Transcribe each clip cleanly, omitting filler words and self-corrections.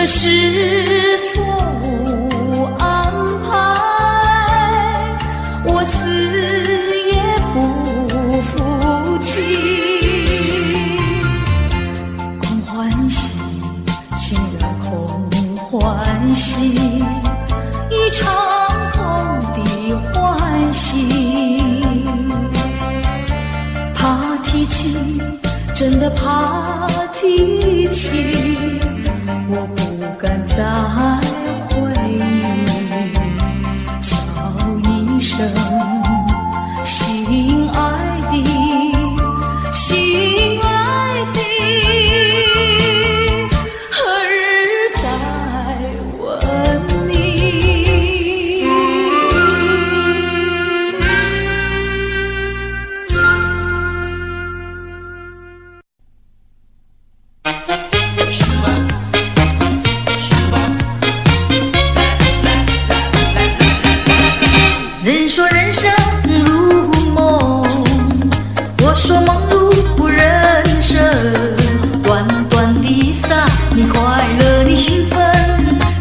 是错误安排，我死也不服气。空欢喜，情人空欢喜，一场空的欢喜。怕提起，真的怕提起，我不敢再回忆，叫一声心爱的，心爱的，何日再问你？人说人生如梦，我说梦如人生。短短的撒，你快乐，你兴奋；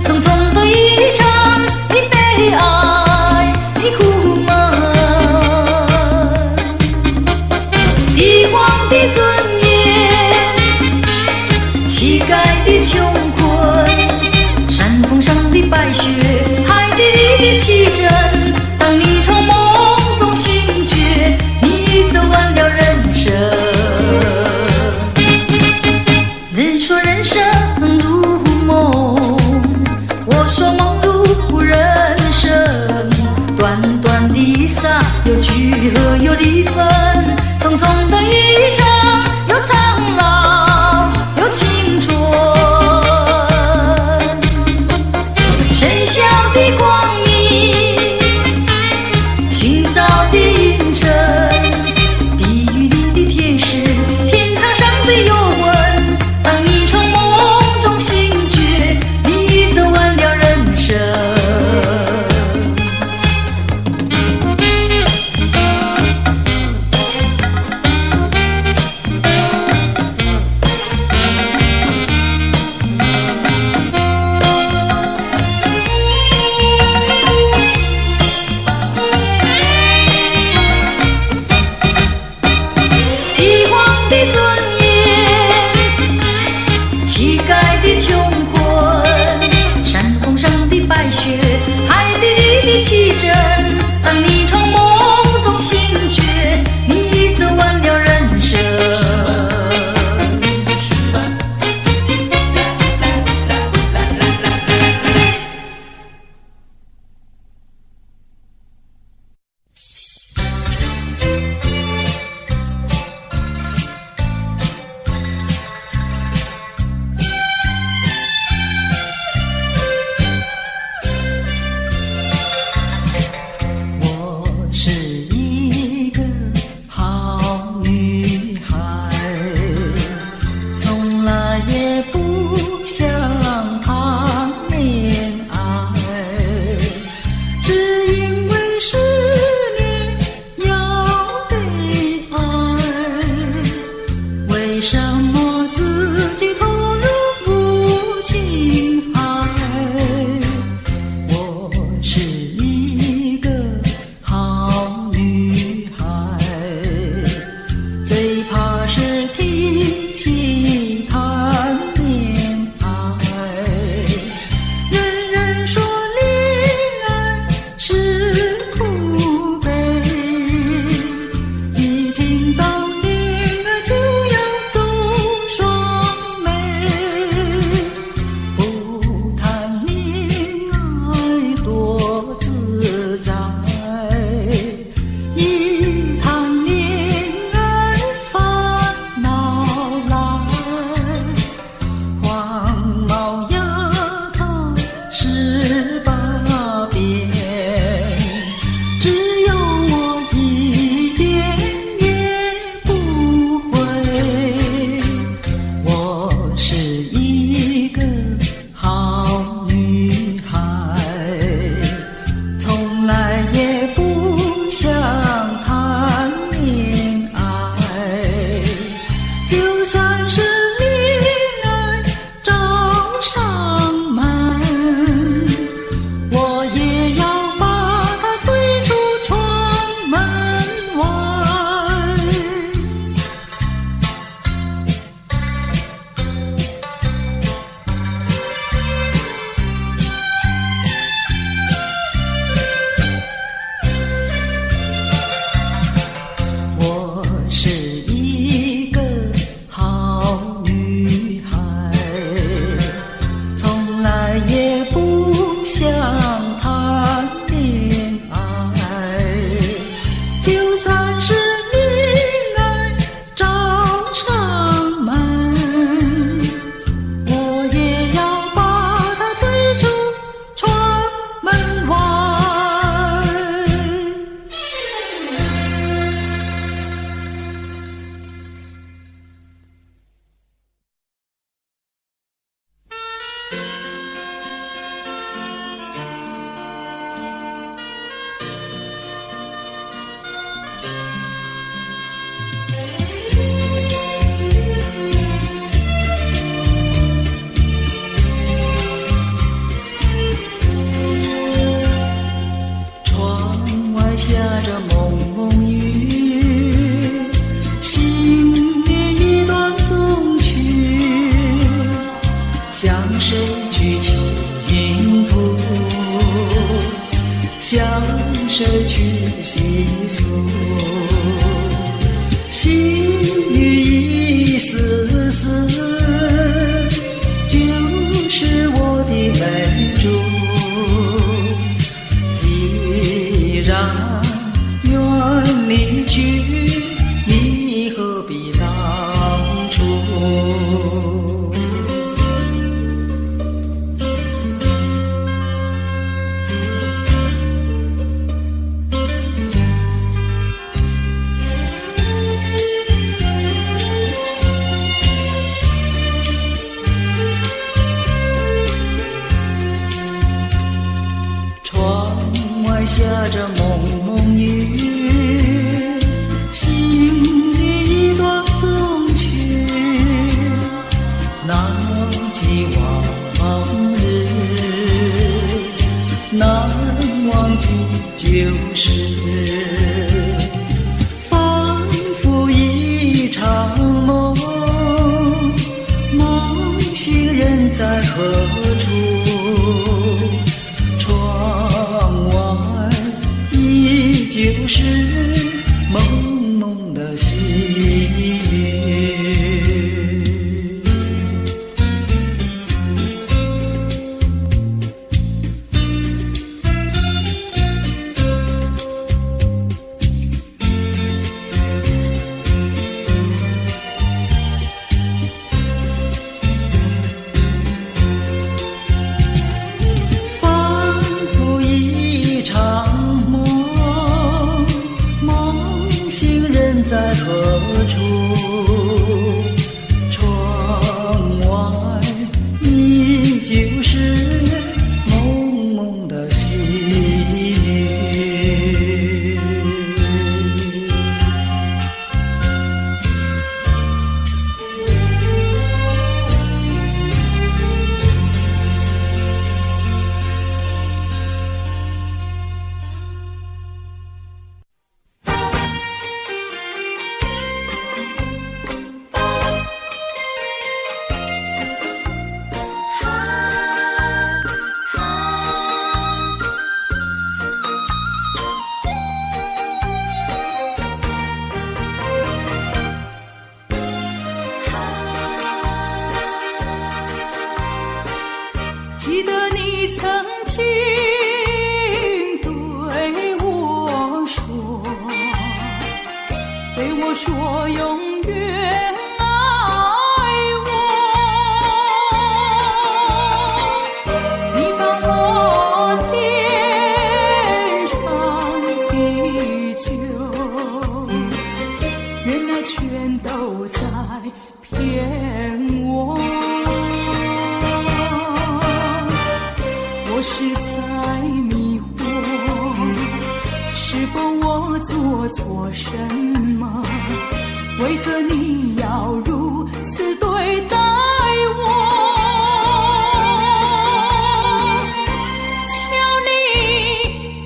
匆匆的一场，你悲哀，你苦闷。帝王的尊严，乞丐的穷困，山峰上的白雪，海底里的奇珍。当你从梦中醒觉，你走完了人生。人说人生如梦，我说梦如人生。短短的撒，有聚合有离分，匆匆的一场，有苍老有青春。深晓的光明，清早的阴沉，地狱里的天使，天堂上的幽魂。当你从梦中醒觉，你走完了人生。着蒙蒙雨，心里一段衷曲，向谁去倾吐，向谁去细诉，心语一丝丝，就是我的泪珠。既然愿离去，你何必当初？下着蒙蒙雨，心里一段衷曲，难记往日，难忘记旧时，仿佛一场梦，梦醒人在何处？就是朦胧的细雨。仿佛一场在何处？窗外依旧是蒙蒙的细雨。记得你曾经对我说永远爱我，你帮我天长地久，原来全都在骗我。我是在迷惑，是否我做错什么？为何你要如此对待我？求你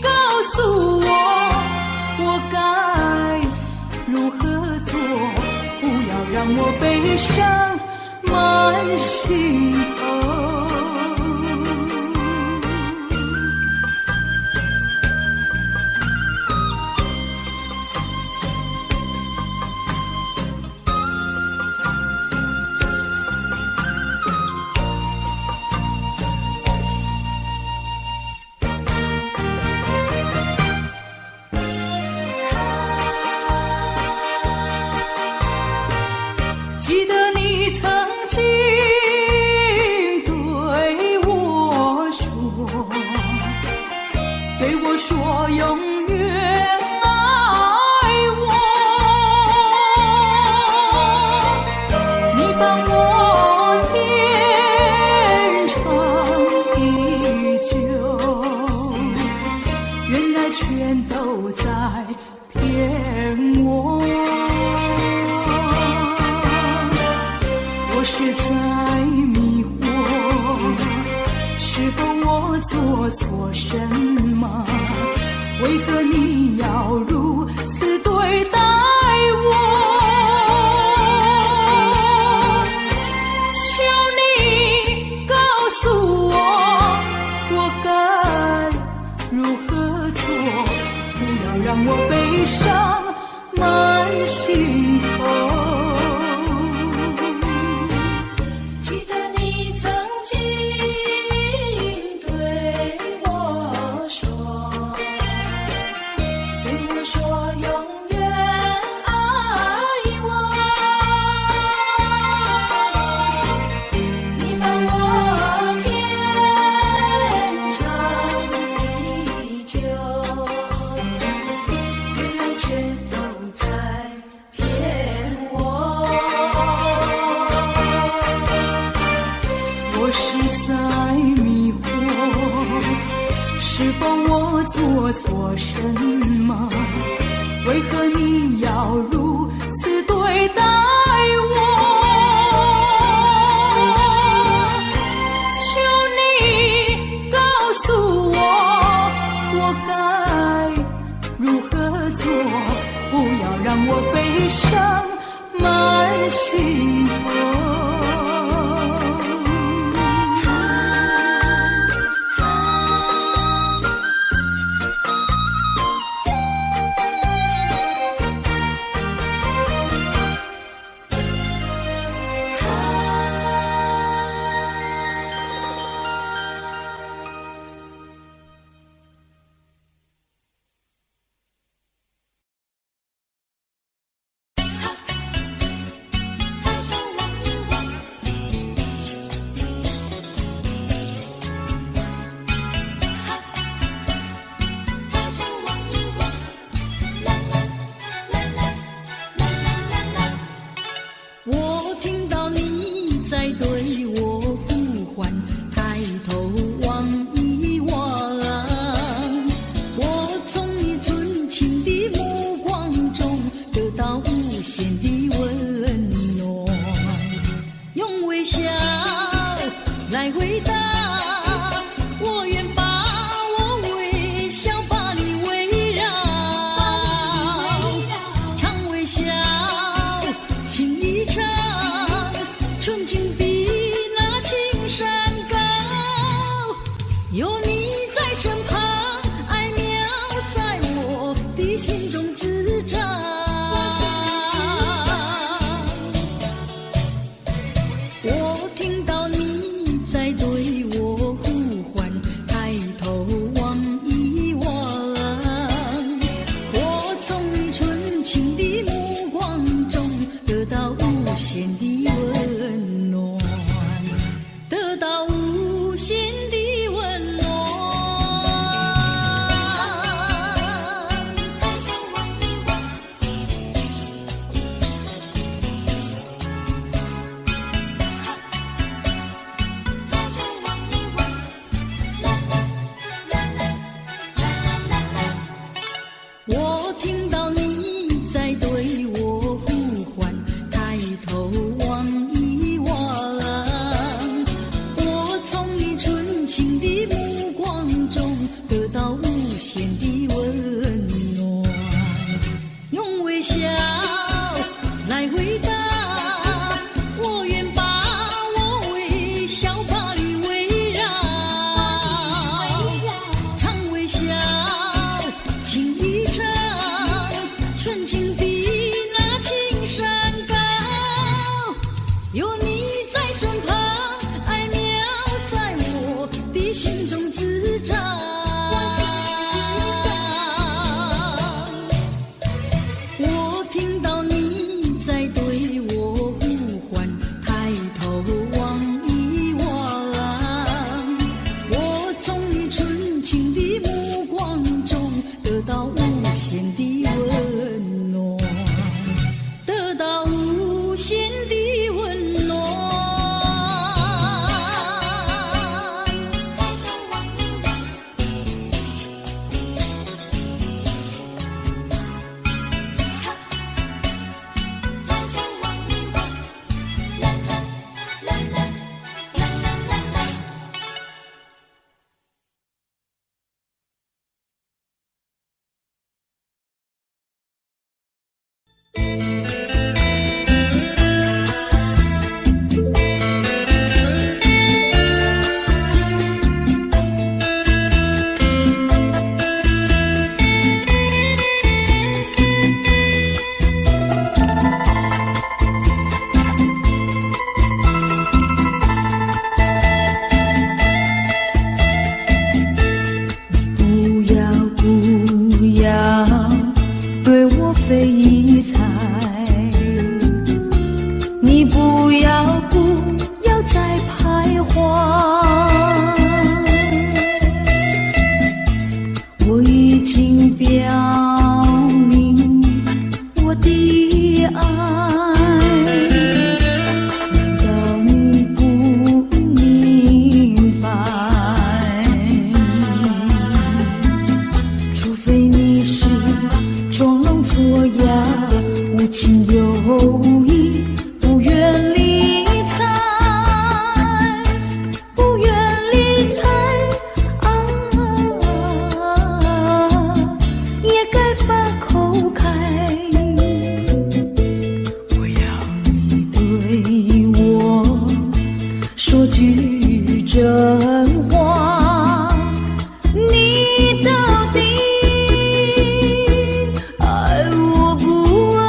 告诉我，我该如何做？不要让我悲伤满心头。记得你曾经对我说永远爱我，你帮我天长地久，原来全都在骗我。我是在迷惑，是否我做错什么？为何你你要如此对待我？求你告诉我，我该如何做？不要让我悲伤满心头。是否我做错什么？为何你要如此对待我？求你告诉我，我该如何做？不要让我悲伤满心头。我听到你在对我呼唤，抬头望一望，我从你纯情的目光中得到无限的温暖，用微笑来回答，我愿把我微笑把你围绕，常微笑情一场，纯情比那青山高，有你在身旁，爱苗在我的心中滋长。我听到你在对我呼唤，抬头望一望，我从你纯情的目光中得到无限的温暖，得到无限的温暖。我听到你在对我呼唤，抬头望一望，我从你纯情的目光中得到无限的温暖，用微笑来回答，我愿把我微笑把你围绕，常微笑情一场，纯情比那青山高，有你在身旁，爱苗在我的心中滋长。我听到你在对我呼唤，抬头望一望，我从你纯情的目光中得到无限的温暖，得到无限的温暖。口开，我要你对我说句真话，你到底爱我不爱？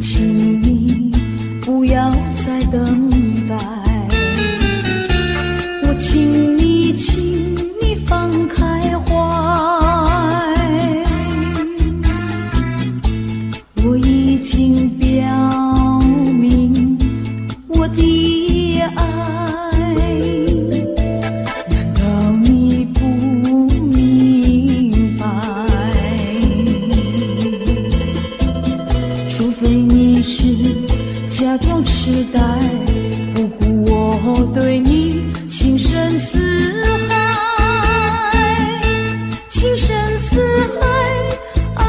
请你不要再等待，我请你放开怀，我已经表明我的爱，难道你不明白？除非你是假装痴呆，不顾我对你情深似海，情深似海啊！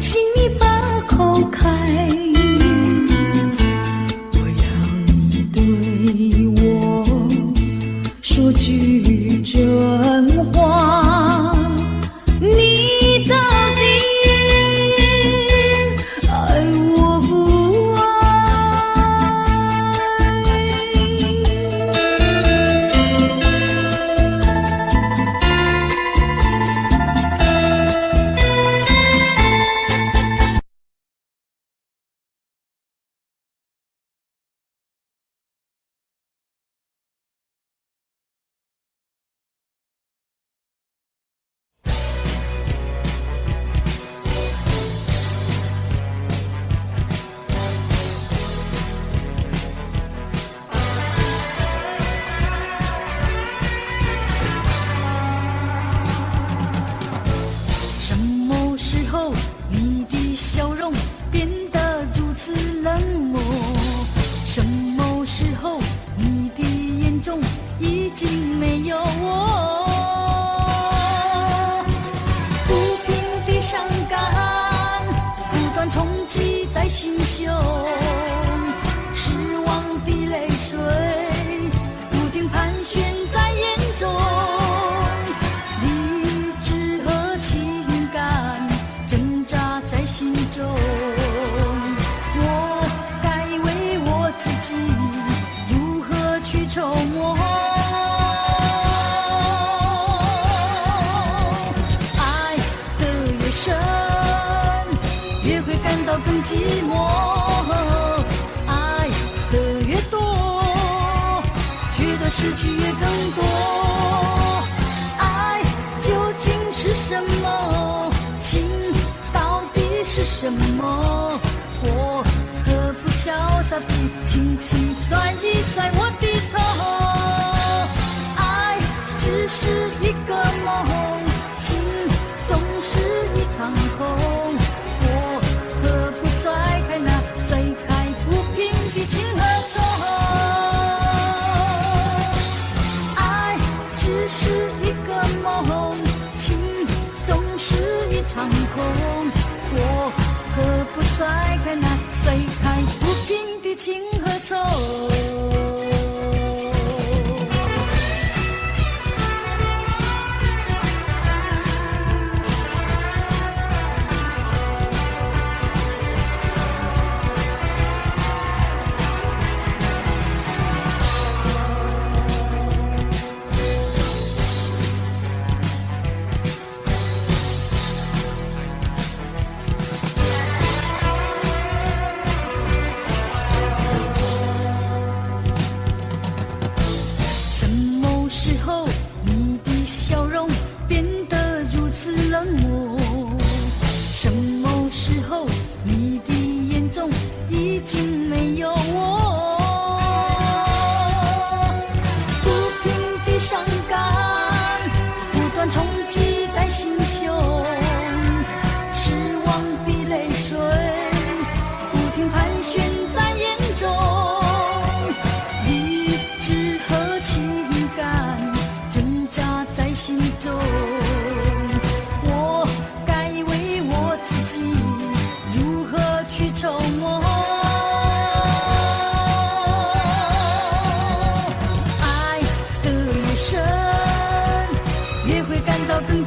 请你把口开，我要你对我说句真话，你到底爱我不爱？什么时候你的笑容变得如此冷漠？什么时候你的眼中已经没有我？不平的伤感不断冲击在心胸，失望的泪水不停盘旋在眼中。我该为我自己如何去筹谋？爱得越深，越会感到更寂寞；爱得越多，觉得失去越更多。爱究竟是什么？情是什么？我何不潇洒地轻轻甩一甩我的头？爱只是一个梦，情总是一场空。我何不甩开那碎开不平的情和愁？爱只是一个梦，情总是一场空。我何不甩开那碎开不平的情和愁？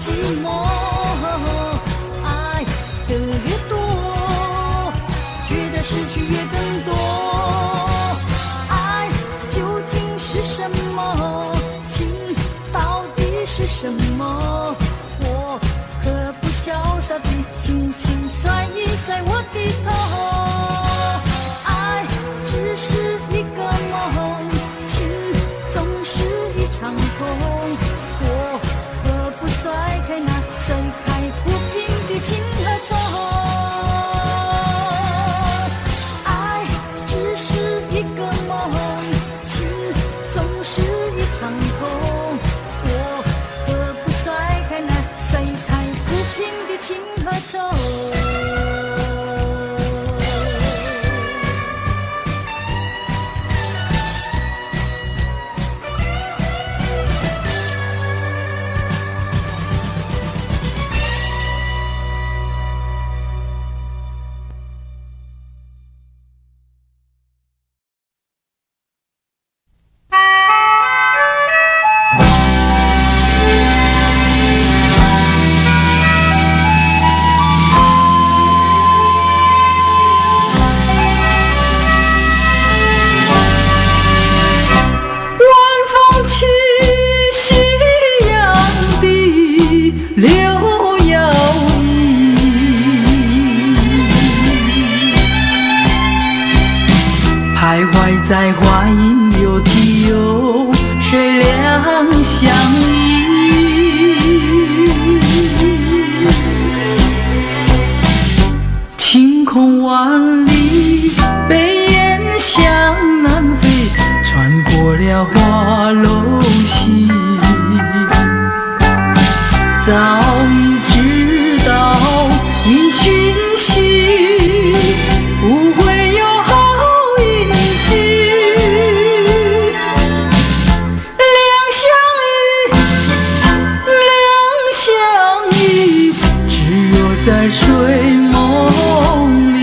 寂寞。爱的越多，觉得失去越更多。爱究竟是什么？情到底是什么？我可不潇洒地轻轻甩一甩我的头。爱只是一个梦，情总是一场空。我何不甩开那甩开不平的情和痛？爱只是一个梦，情总是一场空。我何不甩开那甩开不平的情和愁？徘徊在花影柳堤有水两相依，晴空万里，北雁向南飞，穿过了花楼溪。早已知道因讯息，不会有好运气。两相依，只有在睡梦里。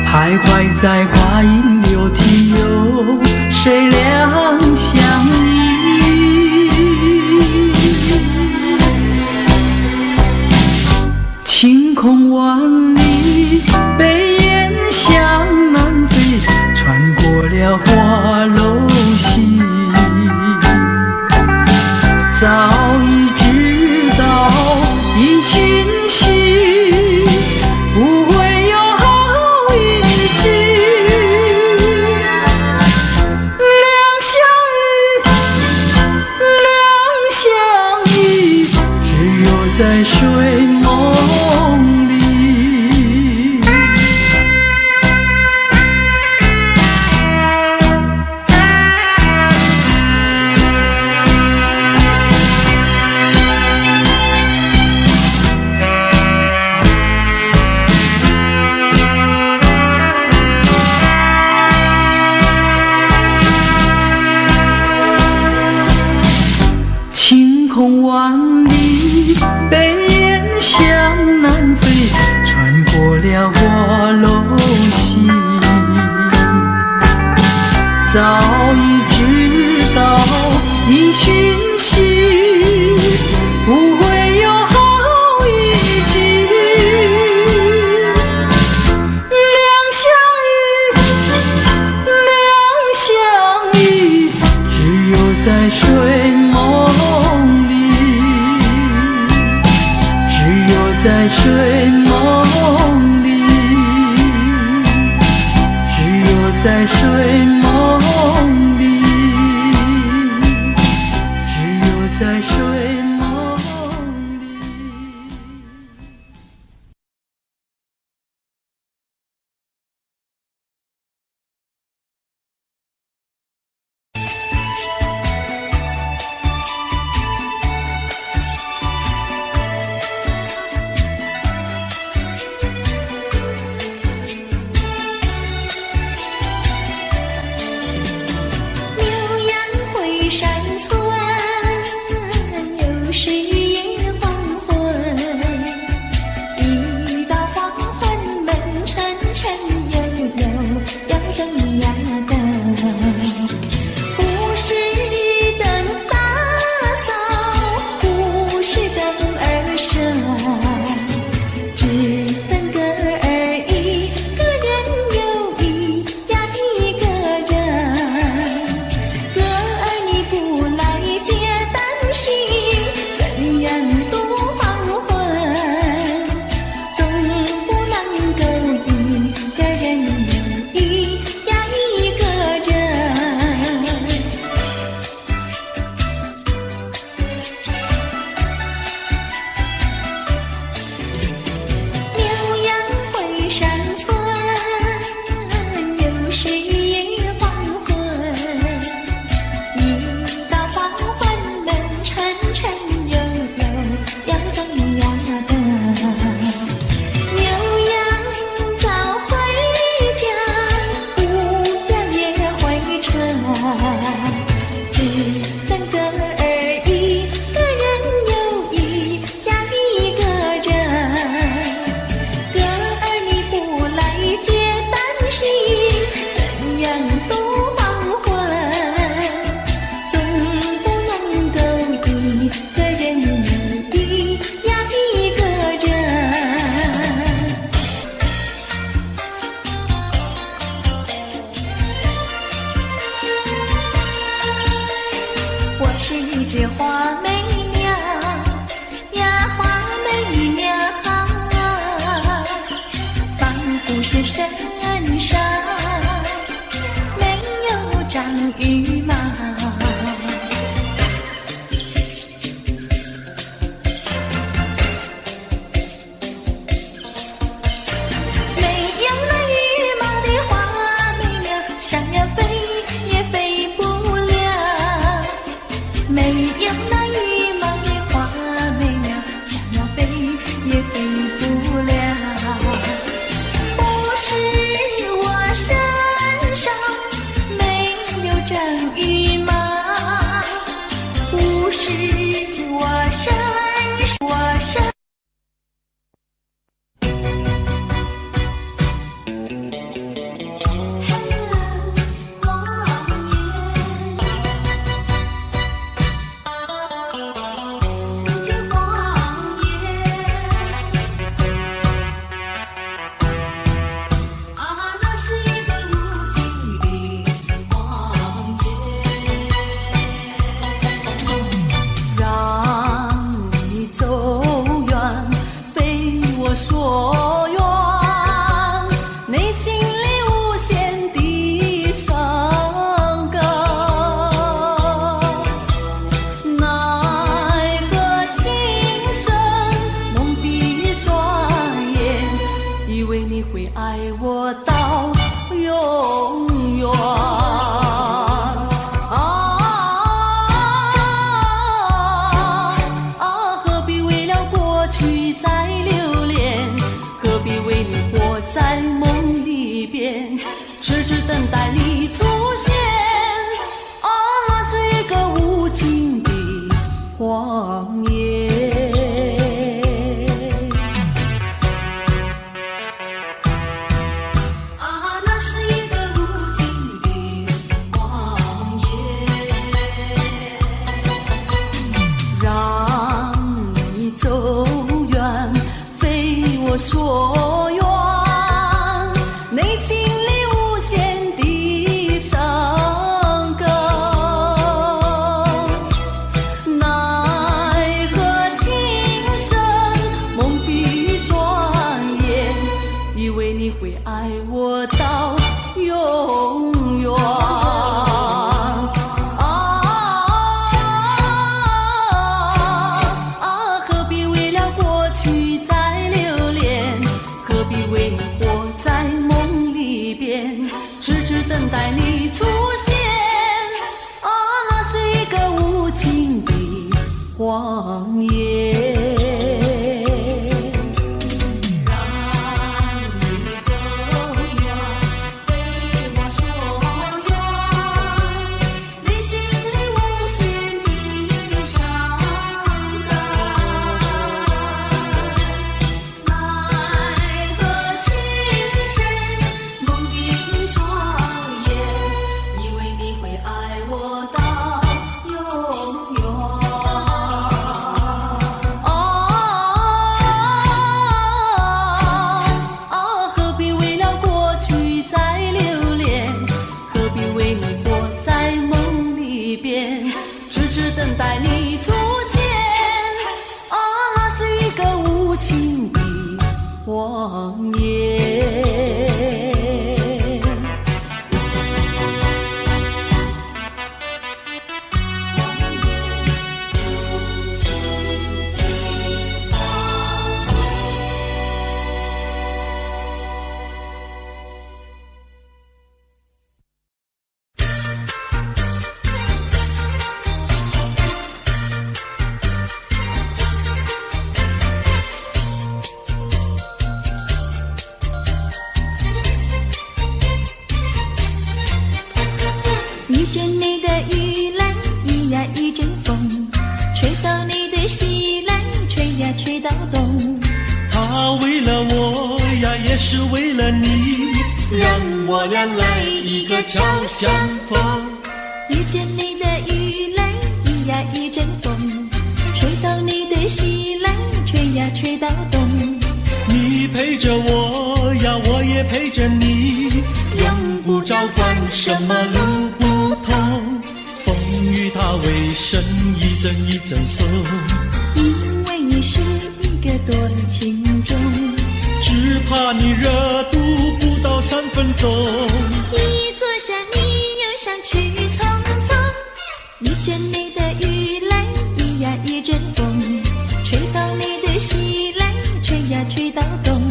徘徊在花影柳堤有谁两相依，晴空万里，北雁向南飞，穿过了花楼溪。早已知道因讯息，不会有好运气。两相依，只有在睡梦里。晴空万里，北雁向南飞，穿过了花楼溪。早已知道因讯息，不会有好运气。两相依，只有在睡梦里。只有我深，我深。所愿，内心里无限的伤感，奈何情深蒙蔽双眼，以为你会爱我到永远。何必为了过去再留恋？何必为你活在梦里边，痴痴等待你出现？那是一个无情的谎言。那是一个无情的谎言。让你走远，非我所愿，内心里无限的伤感，奈何情深蒙蔽双眼，以为你会爱我到永远。何必为了过去再留恋？何必为你活在梦里边，痴痴等待你出现？那是一个无情的谎言。痴痴等待你出现，那是一个无情的谎言。遇见你的雨来，雨呀一阵风，吹到你的西来，吹呀吹到东。他为了我呀，也是为了你，让我俩来一个巧相逢。遇见你的雨来，雨呀一阵风，吹到你的西来，吹呀吹到东。你陪着我呀，我也陪着你，用不着管什么路不同，风雨它为什一阵一阵送？因为你是一个多情种，只怕你热度不到3分钟。一坐下你又想去匆匆，遇见你的雨来，雨呀一阵风，吹到你的西来，吹呀吹到东。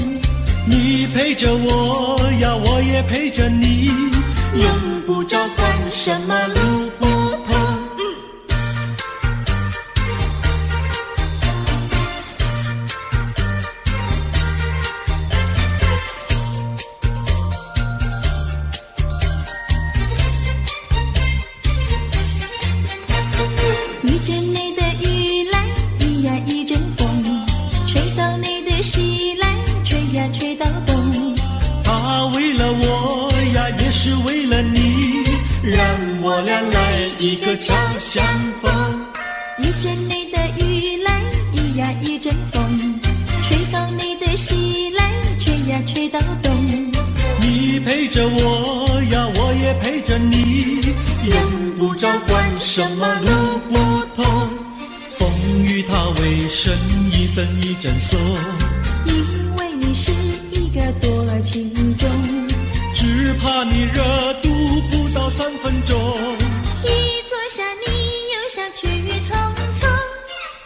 你陪着我呀，我也陪着你，用不着管什么路不同。遇见你的雨来，恰相逢。一阵你的雨来，一呀一阵风，吹到你的西来，吹呀吹到东。你陪着我呀，我也陪着你，用不着管什么路不同。风雨它为生，一阵一阵送，因为你是一个多情种，只怕你热度不到3分钟。一坐下你又想去匆匆，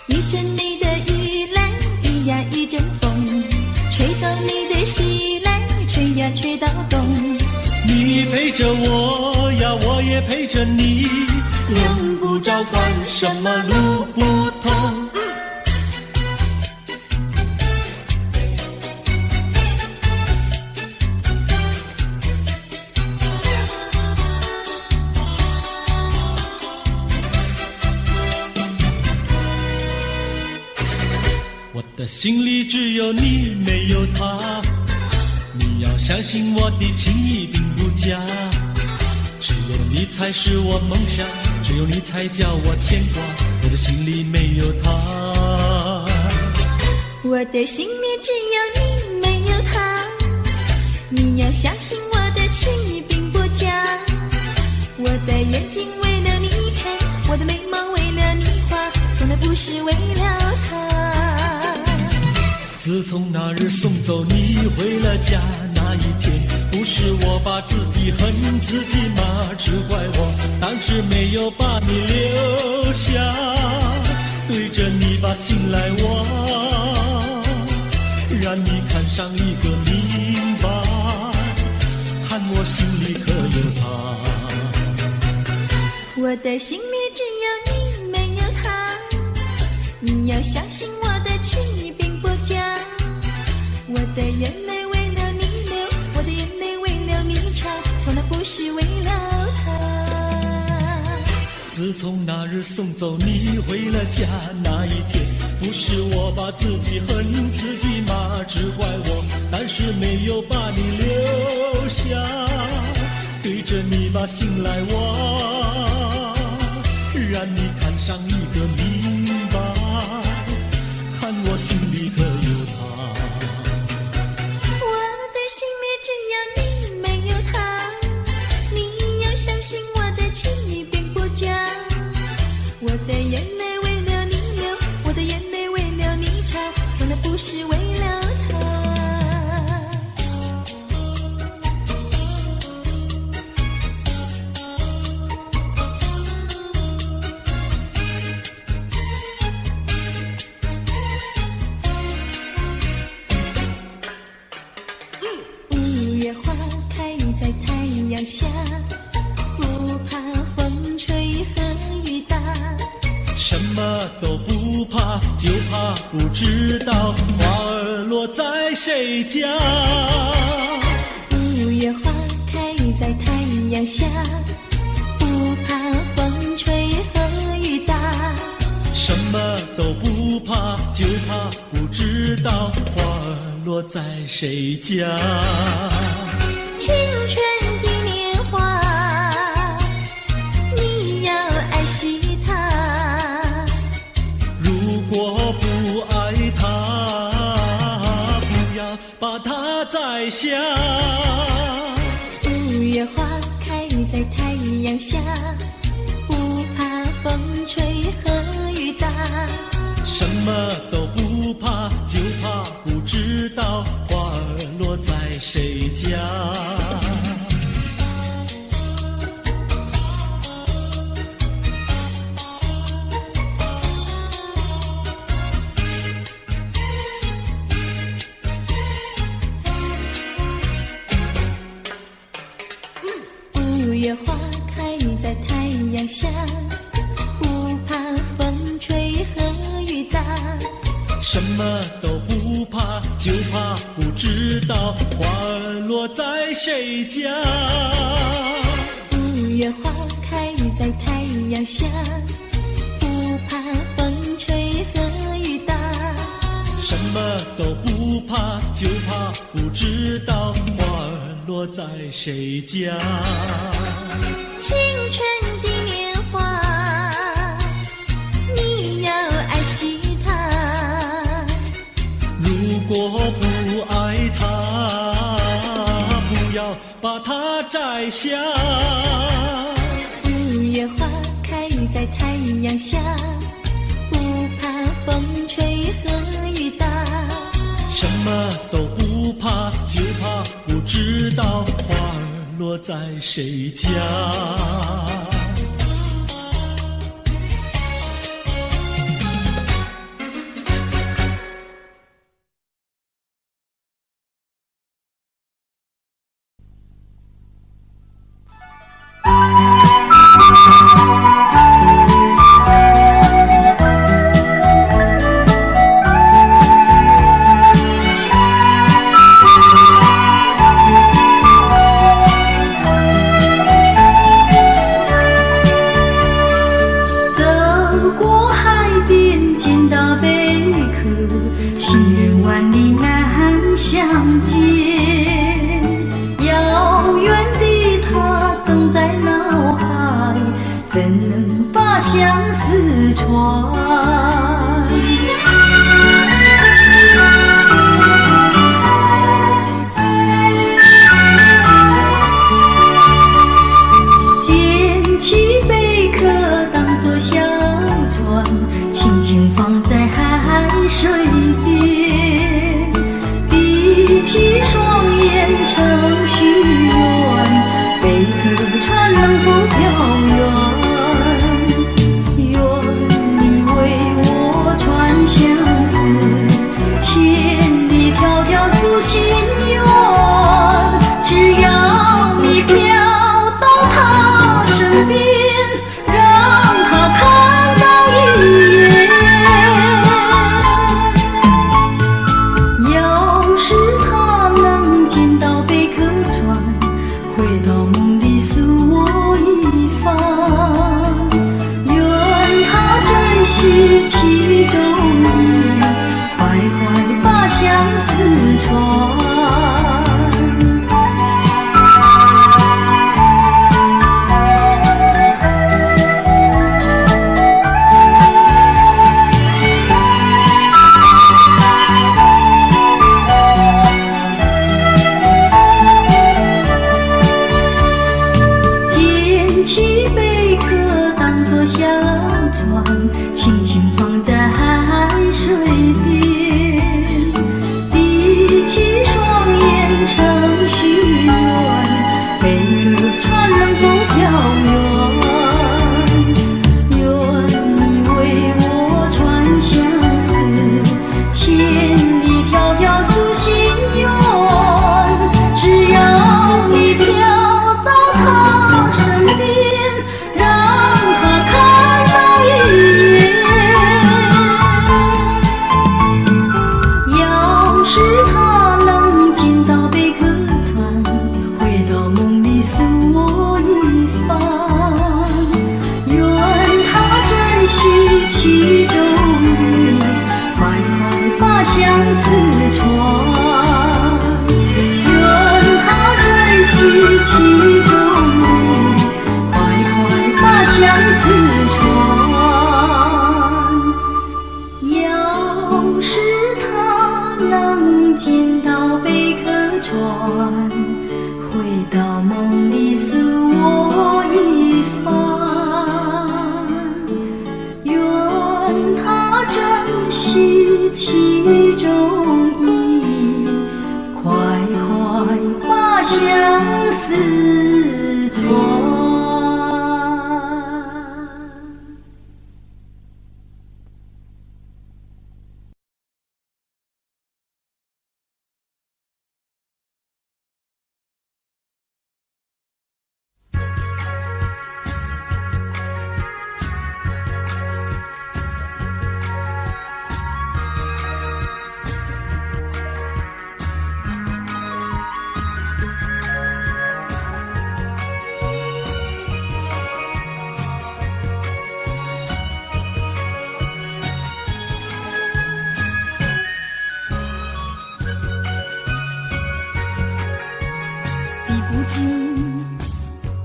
一阵你的雨来，一呀一阵风，吹到你的西来，吹呀吹到东。你陪着我呀，我也陪着你，用不着管什么路不同。我的心里只有你，没有他。你要相信我的情谊并不假，只有你才是我梦想，只有你才叫我牵挂。我的心里没有他，我的心里只有你，没有他。你要相信我的情谊并不假，我的眼睛为了你开，我的眉毛为了你画，从来不是为了他。自从那日送走你回了家那一天，不是我把自己恨自己吗？只怪我当时没有把你留下，对着你把心来挖，让你看上一个明白，看我心里可有他。我的心里只有你，没有他。你要相信我的情谊并不假，我的眼泪为了你流，我的眼泪为了你擦，从来不是为了他。自从那日送走你回了家那一天，不是我把自己恨自己吗？只怪我当时没有把你留下，对着你把心来挖，让你看上一个明白，看我心里可有他。我的心里只有你，没有他。你要相信我的情谊并不假，我的眼泪为了你流，我的眼泪为了你擦，从来不是为了他。五月花开在太阳下，不怕风吹和雨打，什么都不怕，就怕不知道花儿落在谁家。五月花开在太阳下，不怕风吹和雨打，什么都不怕，就怕不知道花儿落在谁家。青春的年华，你要爱惜它。如果不爱它，不要把它摘下。五月花开在太阳下，不怕风吹和雨打，什么都不怕，就怕不知道花儿落在谁家。五月花开在太阳下，不怕风吹和雨打，什么都不怕，就怕不知道花儿落在谁家。五月花开在太阳下，不怕风吹和雨打，什么都不怕，就怕不知道花儿落在谁家。青春的年华，下。五月花开在太阳下，不怕风吹和雨打，什么都不怕，就怕不知道花儿落在谁家。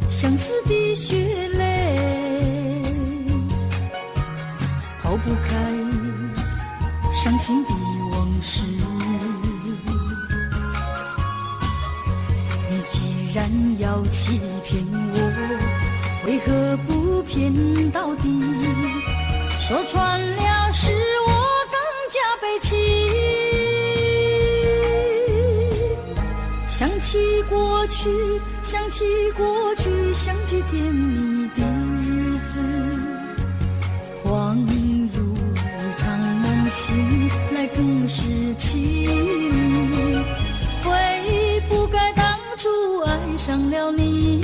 相思的血泪，抛不开伤心的往事。你既然要起骗我，为何不骗到底？说穿了是我更加悲戚。想起过去，想起过去，相聚甜蜜的日子，恍如一场梦醒来更是凄迷。悔不该当初爱上了你。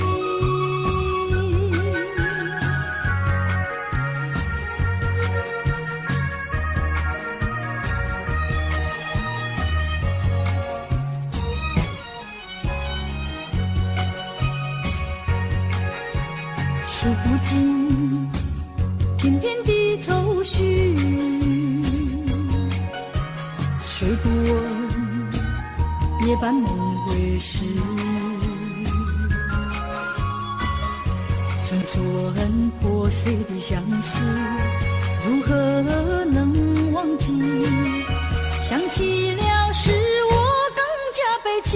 数不尽片片的愁绪，睡不稳夜半梦回时，曾存破碎的相思，如何能忘记？想起了是我更加悲戚。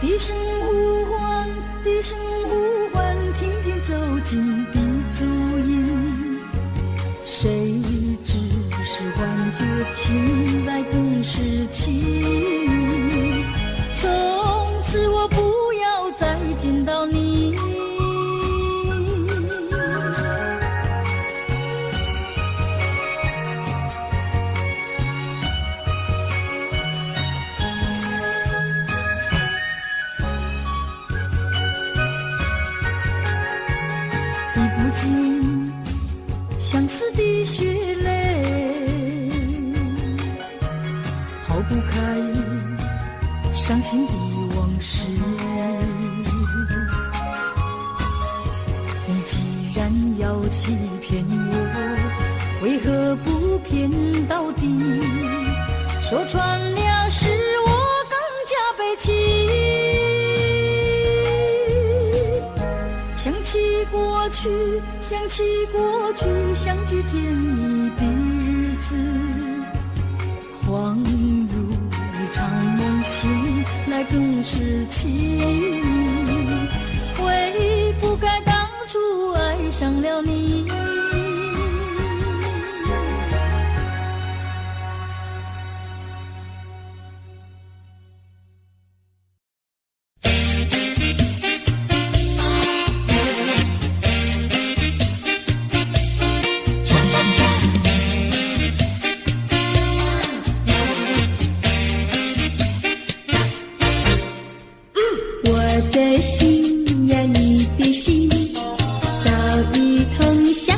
低声呼唤，低声呼唤，听见走近的足音，谁知是幻觉，醒来更是凄迷。从此我不要再见到你。相思的血泪，抛不开伤心的往事。你既然要欺骗我，为何不骗到底？说穿了是我更加悲戚。想起过去，想起过去，相聚甜蜜的日子，恍如一场梦醒来更是凄迷。悔不该当初爱上了你。我的心呀，你的心，早已同向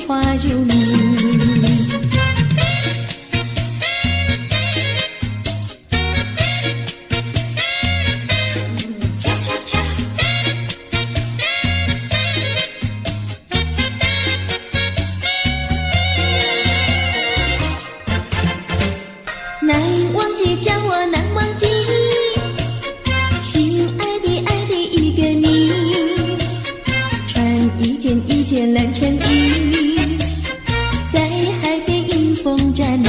花如你。难忘记，叫我难忘记，心爱的爱的一个你，穿一件蓝衬衣，在海边迎风站立，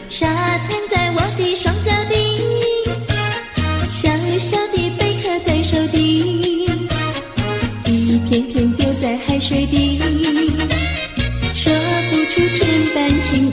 沙滩在我的双脚底，小小的贝壳在手底，一片片丢在海水底，说不出千般情意。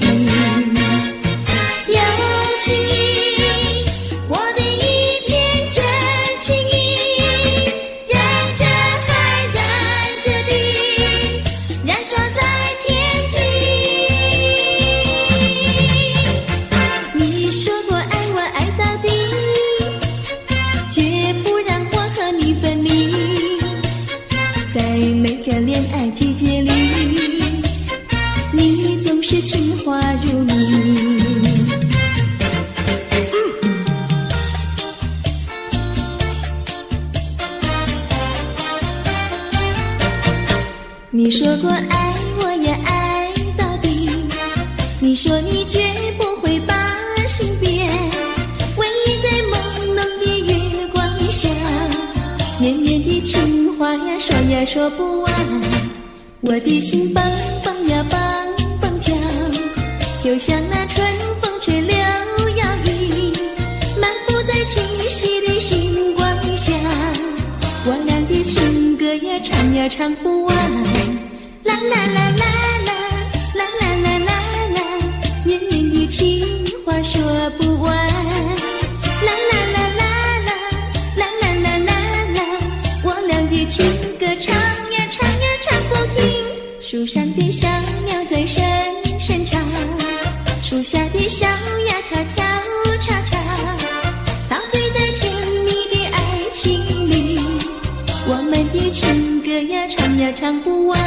每个恋爱季节里，你总是情话如你。你说过爱我也爱到底，你说你绝不会把心变，唯一在朦胧的月光下，绵绵的情话呀说呀说不完，我的心蹦蹦呀蹦蹦跳，就像那春风吹柳摇曳，漫步在清晰的星光下，我俩的情歌呀唱呀唱不完，啦啦啦啦啦啦啦啦啦啦，绵绵的情话说不完，啦啦啦啦啦啦啦啦啦啦，我俩的情歌唱呀唱呀唱不停，树上的小鸟在声声唱，树下的小鸭它跳叉叉，陶醉在甜蜜的爱情里，我们的情歌呀唱呀唱不完。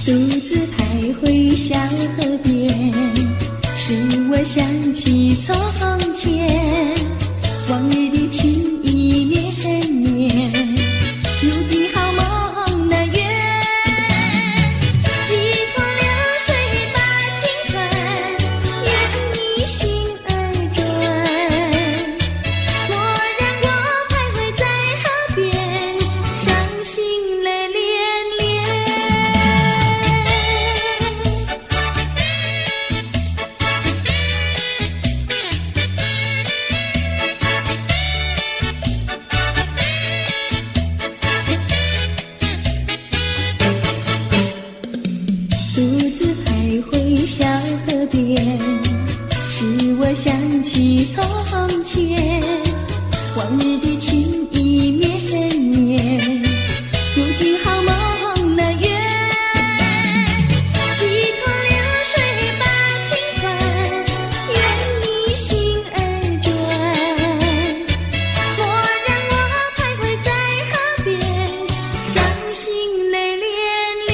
独自徘徊小河边，使我想起从前，往日的情意绵绵，如今好梦难圆，一头流水把情传，愿你心儿转，蓦然我徘徊在河边，伤心泪涟涟。独自徘徊小河边，使我想起从前，往日的情意绵绵，如今好梦难圆，一头流水把情传，愿你心儿转，蓦然我徘徊在河边，伤心泪涟涟。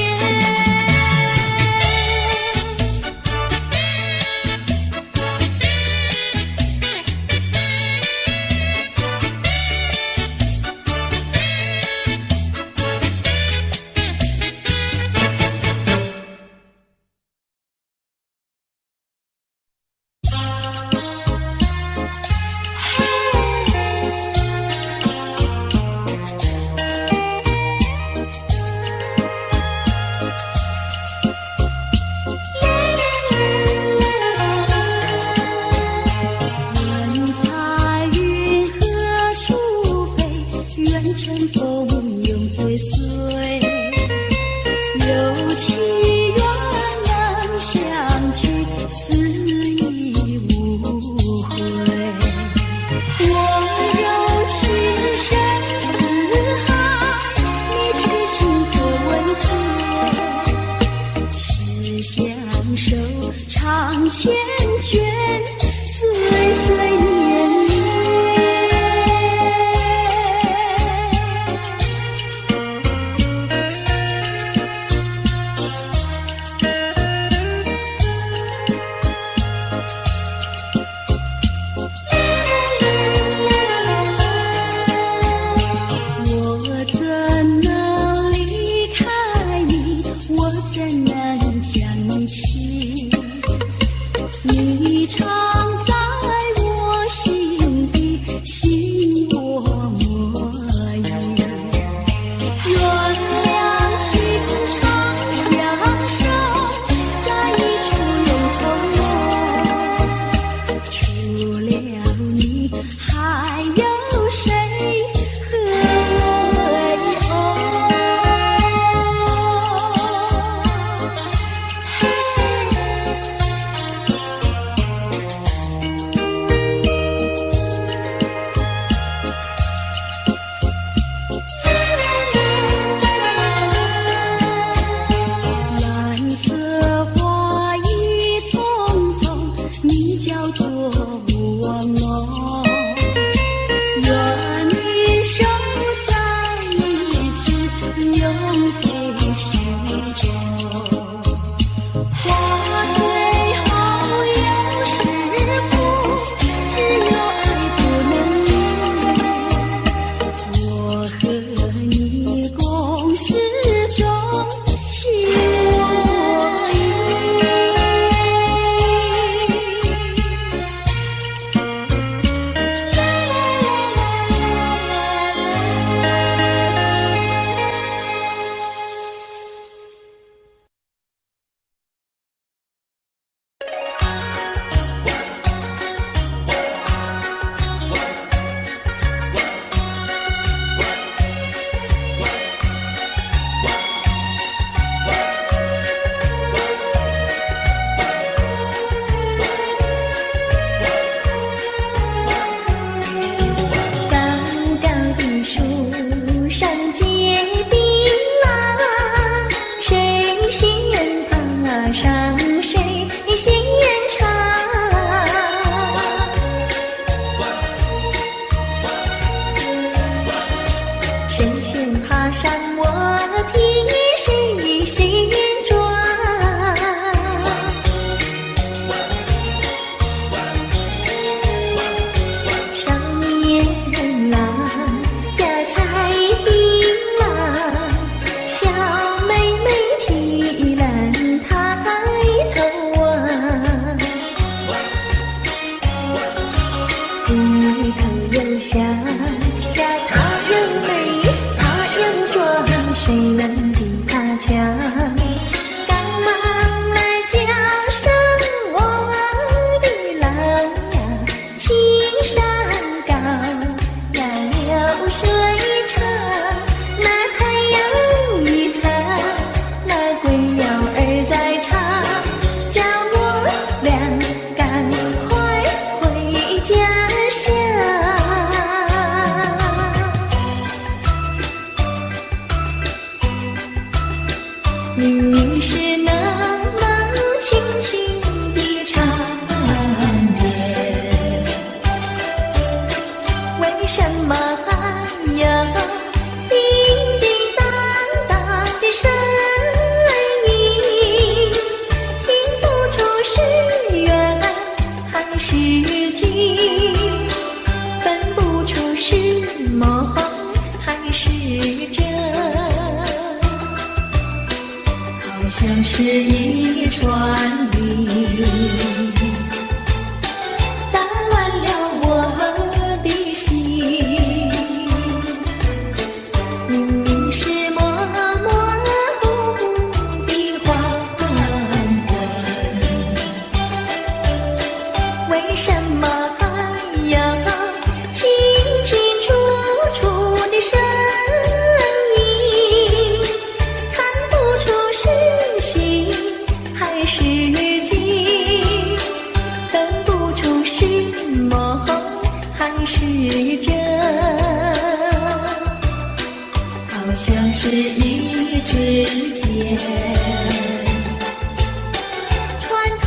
长缱绻，岁岁年年。我怎能离开你？我怎能将你弃？你常在我心底，心我默依。原谅情长相守，在一处永愁浓。除了你，还有谁和我蓝色花意匆匆，你叫做我梦。愿你手在一直永陪心中。花虽好有时苦，只有爱不能离。我和你共始终，心我意。高高的树上结槟榔，谁先爬上谁先尝。谁先爬上我替谁先抓。少年郎呀采槟榔，小妹妹提篮抬头望。一头又香呀，它又美，它又壮，谁能比它强？赶忙来叫声我的郎呀，青山高呀，流水长，那太阳一层，那归鸟儿在唱，叫我俩赶快回家乡。明明是那么轻轻的长夜，为什么还有叮叮当当的声音？听不出是缘还是景，分不出是梦还是真。好像是一串云，打乱了我的心。明明是模模糊糊的黄昏，为什么还有清清楚楚的声音？看不出是喜还是惊，分不出是梦还是真。好像是一支箭穿透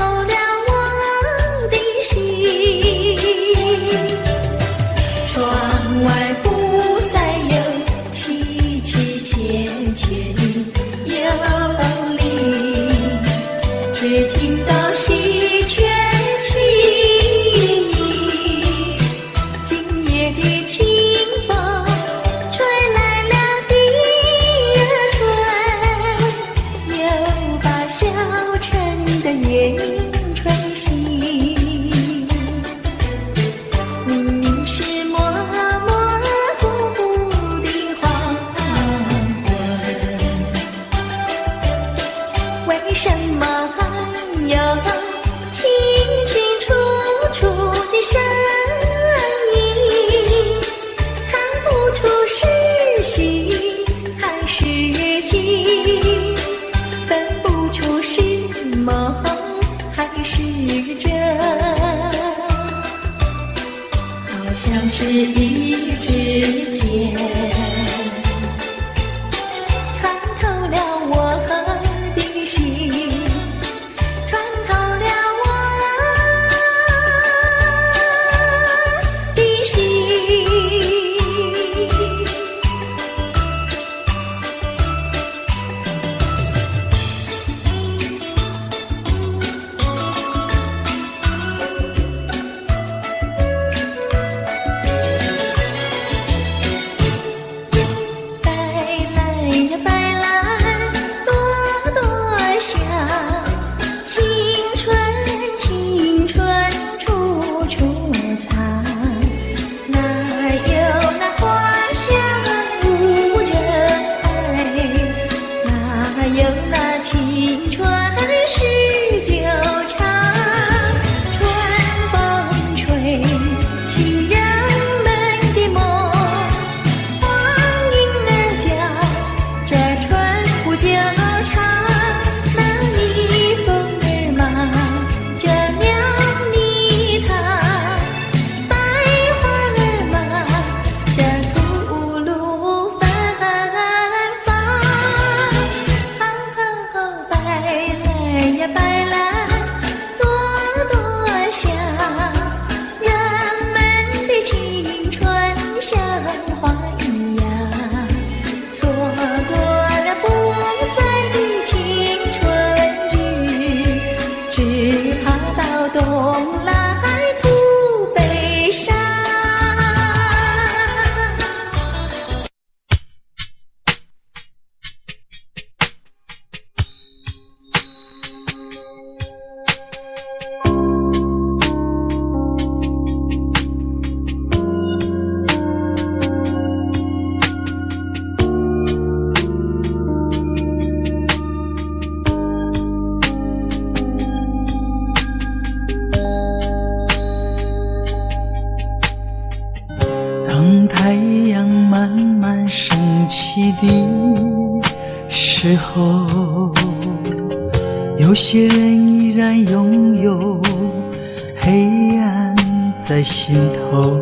听到喜鹊起，今夜的清风吹来了第二春，又把小城的夜吹醒。明明是默默不不的黄昏，为什么有清清楚楚的声音，看不出是喜还是惊，分不出是梦还是真，好像是一支箭穿透了我的心，穿透了我的心。白来呀白来，朵朵香，青春青春处处藏，哪有那花香无人爱，哪有那青春是久长，春风吹醒人们的梦，黄莺儿叫，这春不久长，那蜜蜂儿忙，这鸟儿唱，百花儿忙，这吐露芬芳。白来呀白来，朵朵香，人们的青春像花一样，错过了不再的青春日，只好到东来吐悲伤。当太阳慢慢升起的时候，有些人依然拥有黑暗在心头。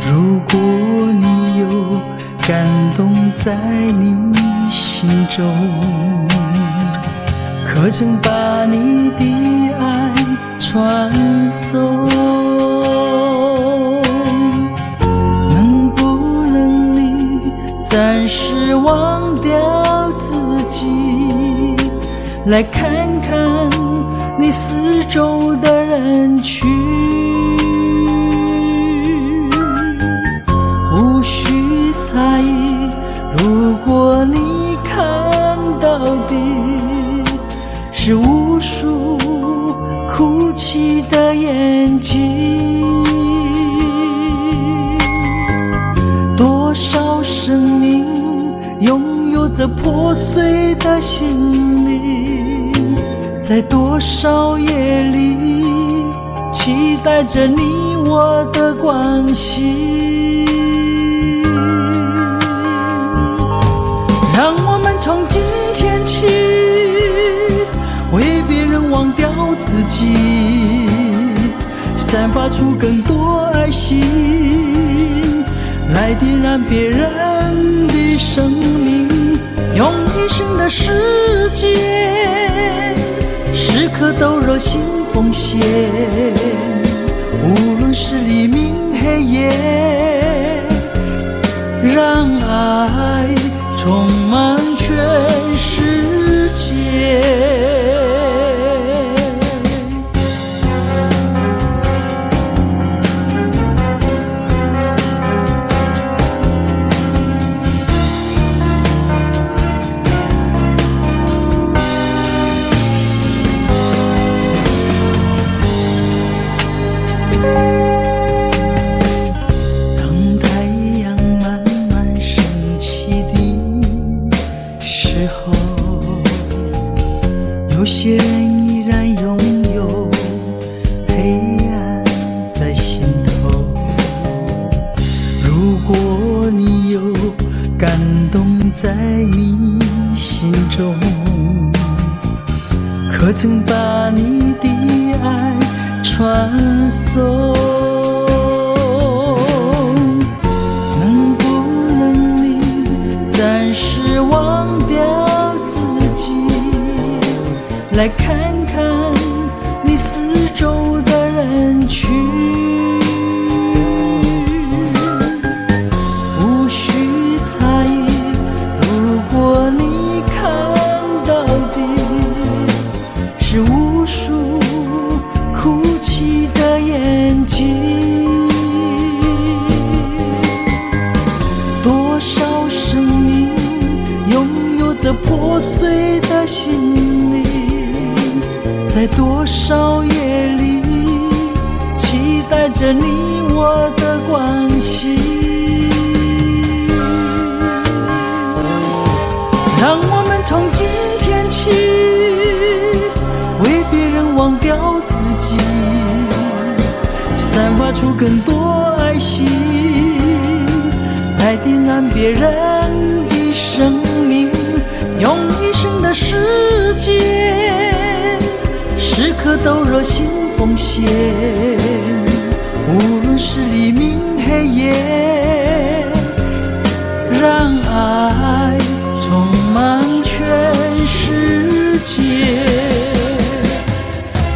如果你有感动在你心中，可曾把你的爱传送？能不能你暂时忘掉自己，来看看你四周的人群？无需猜疑，如果你看到的是无数哭泣的眼睛，多少生命拥有着破碎的心灵，在多少夜里期待着你我的关系。让我们从今天起为别人忘掉自己，散发出更多爱心，来点燃别人的生命，用一生的时间，时刻都热心奉献，无论是黎明黑夜，让爱充满全世界。传颂。能不能你暂时忘掉自己，来看看你四周的人群，无需猜疑，如果你看到的是无数哭泣的眼睛，多少生命拥有着破碎的心灵，在多少夜里期待着你我的关系。让我们从今天起为别人忘掉自己，散发出更多爱心，来点燃别人的生命，用一生的时间时刻都热心奉献，无论是黎明黑夜，让爱充满全世界。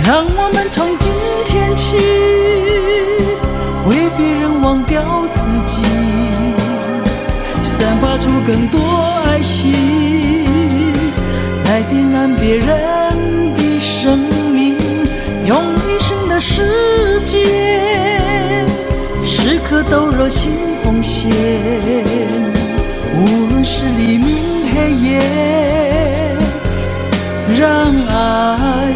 让我们从今天起为别人忘掉自己，散发出更多爱心，来点燃别人的生命，用一生的时间时刻都热心奉献，无论是黎明黑夜，让爱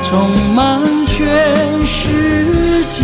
充满全世界。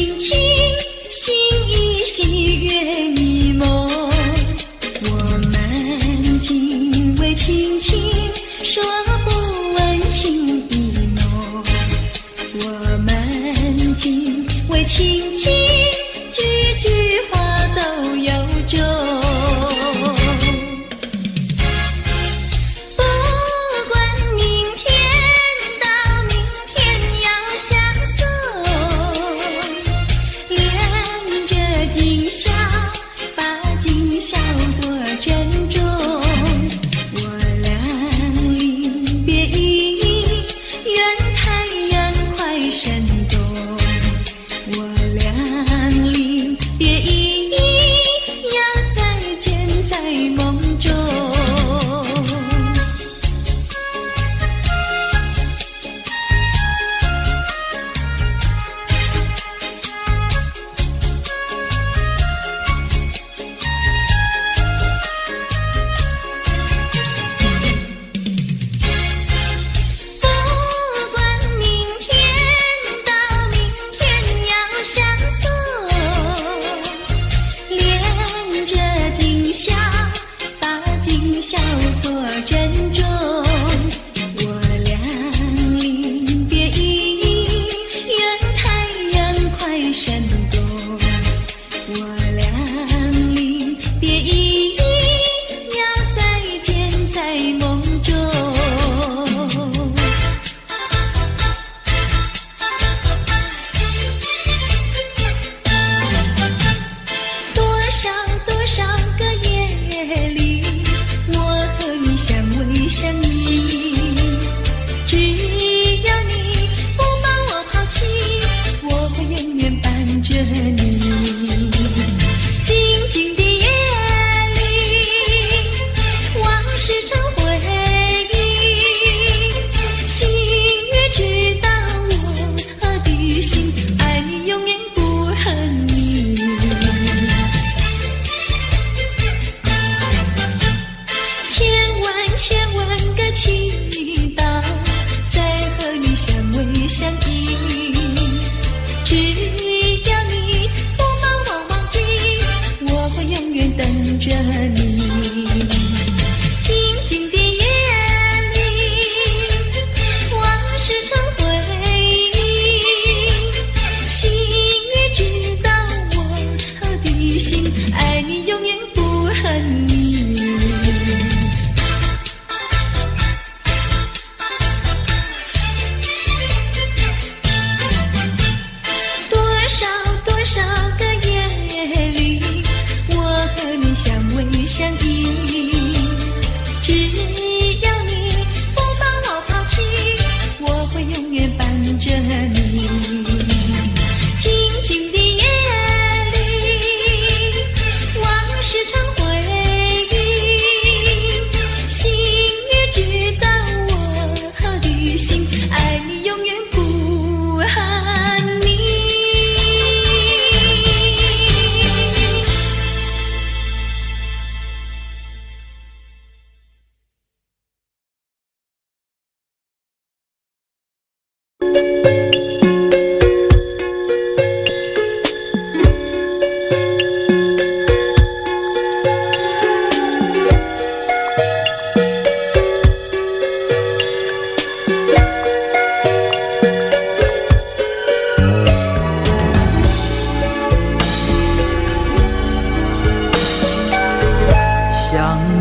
轻轻心依细月迷蒙，我们仅为轻轻说不问情意浓，我们仅为轻轻句句话都有种。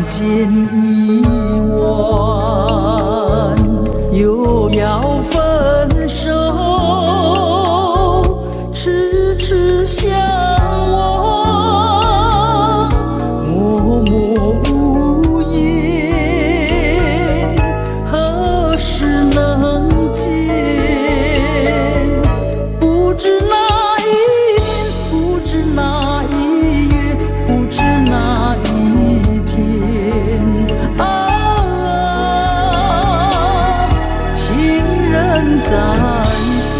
见一晚，又要分手，痴痴相望，默默无言，何时能见？不知哪一年，不知哪一月，不知哪一再见，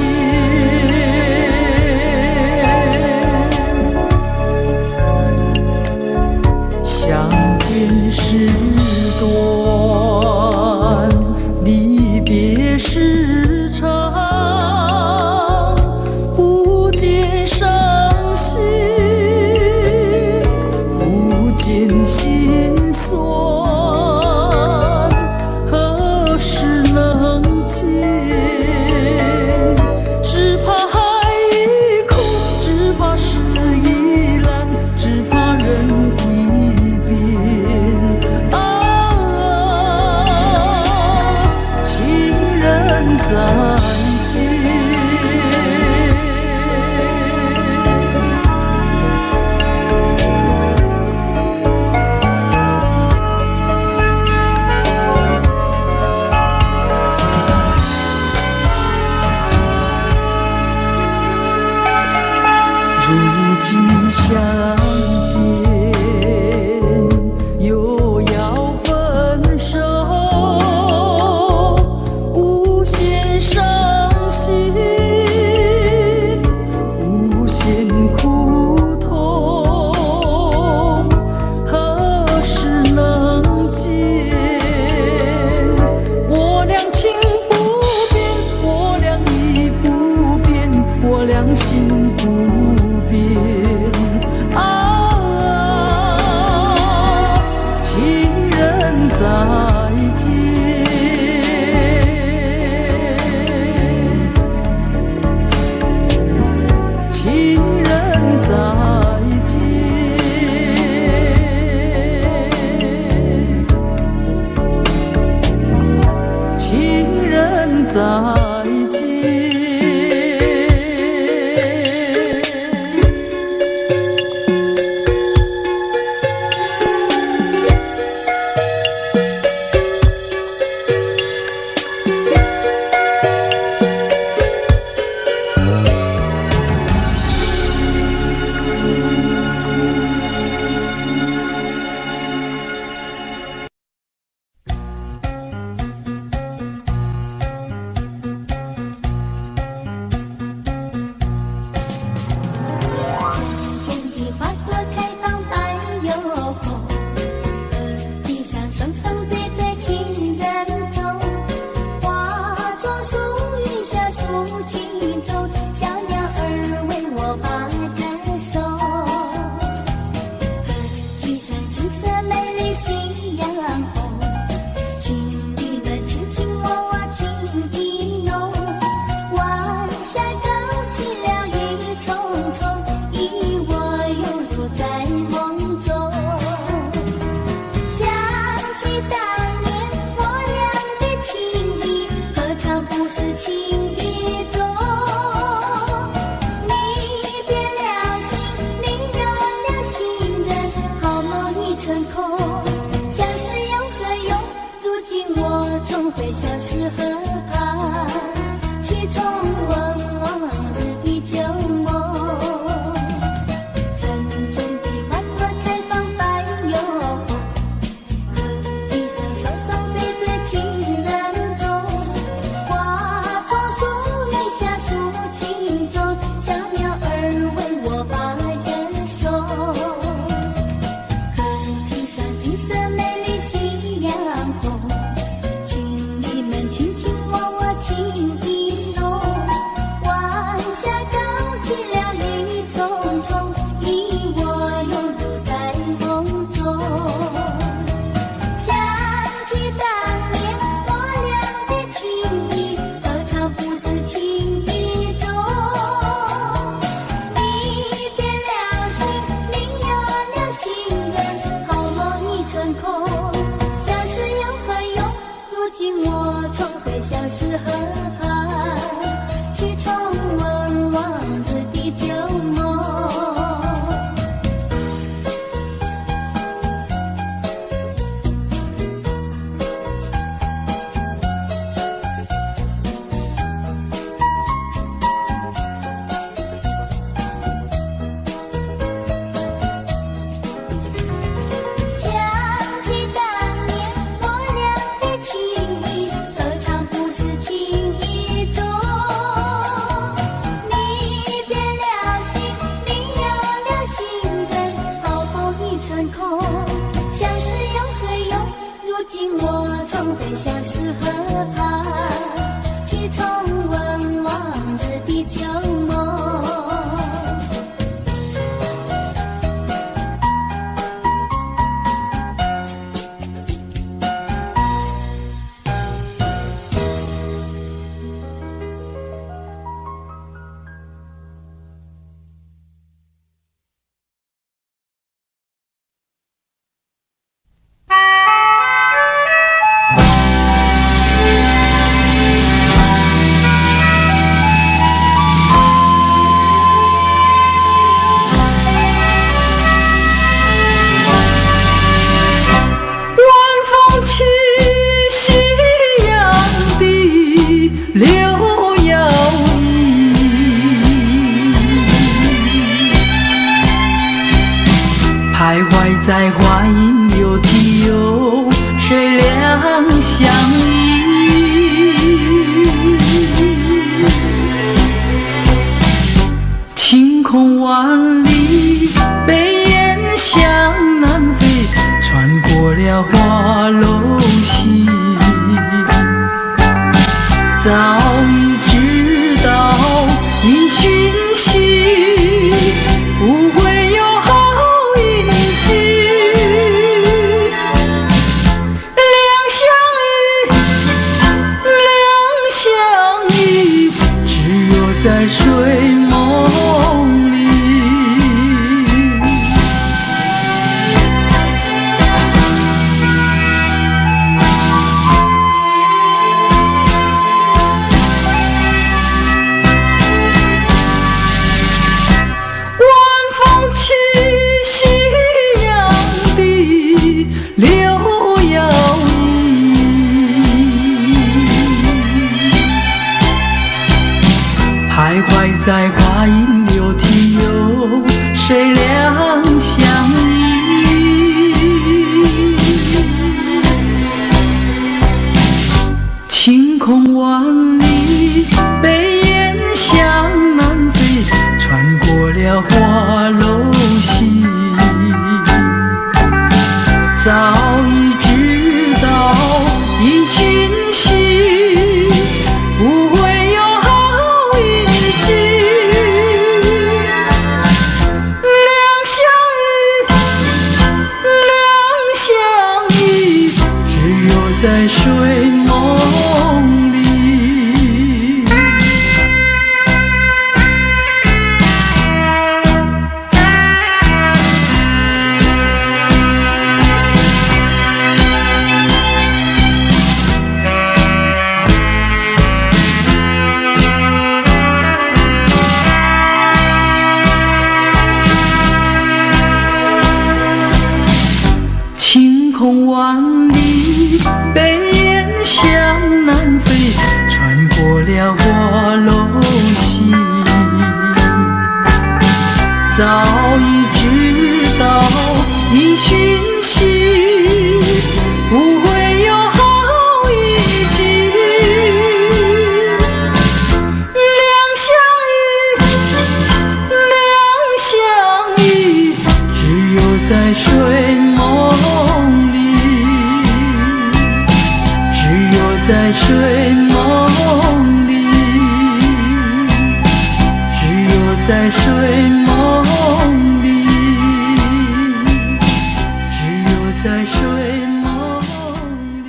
如今相见又要分手，无限伤心，无限苦痛，何时能见？我俩情不变，我俩意不变，我俩心不变啊，情人再见。情人再见，情人再见。金色美丽夕阳红，情侣们轻轻在花影柳啼有谁两相依？晴空万里，北雁向南飞，穿过了花楼溪。早已知道你讯息，不会有好运气。两相依，只有在睡梦里。徘徊在花影柳啼有谁两相依？晴空万里，北雁向南飞，穿过了花楼溪。早已知道一讯息，不会有好运气。两相依，只有在睡梦里。晴空万里，北雁向南飞，穿过了花楼溪。早已知道一讯息，不会有好运气。两相依，只有在睡梦里，只有在睡梦里，只有在睡梦里，只有在睡梦里。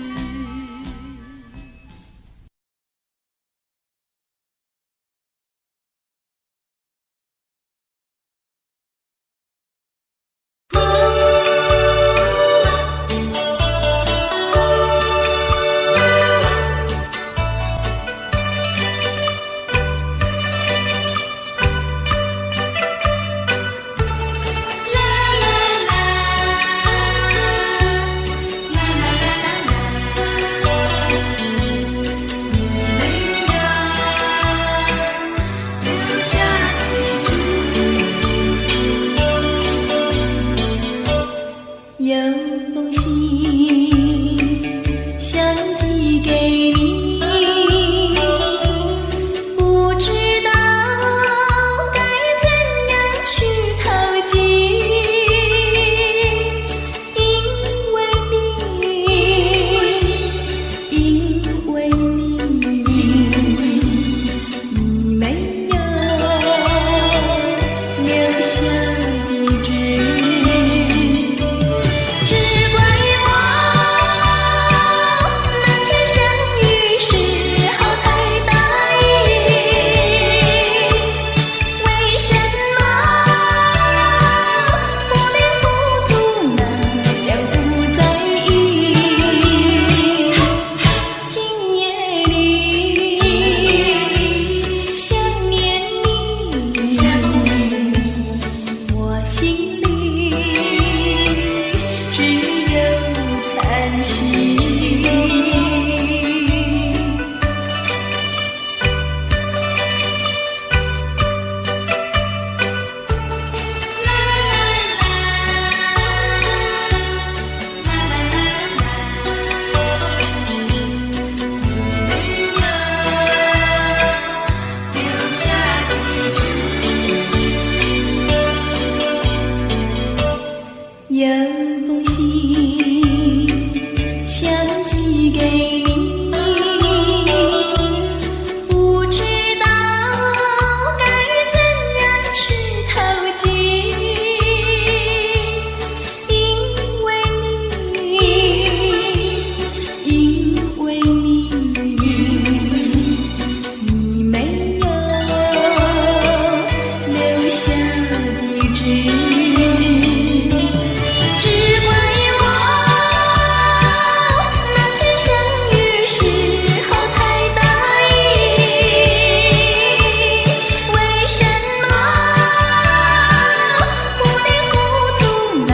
的指引，只怪我那天相遇时候太大意，为什么糊里糊涂那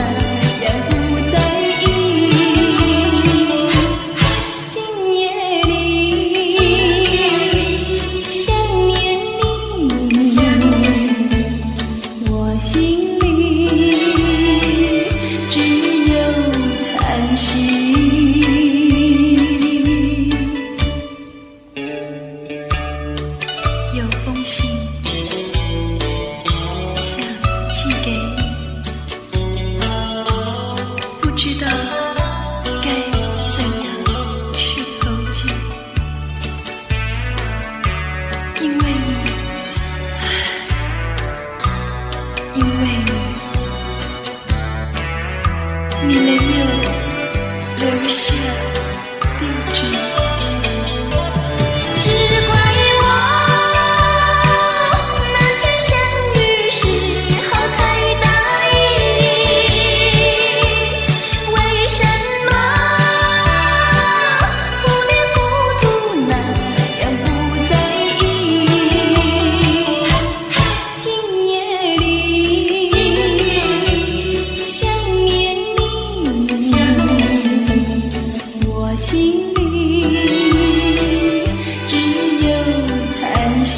样不在意？今夜里想念你，我心里只有叹息。有封信想寄给你，不知道该怎样去投寄，因为你没有留下地址。只怪我那天相遇时候太大意，为什么糊里糊涂那样不在意？今夜里想念你，我心里只有叹息。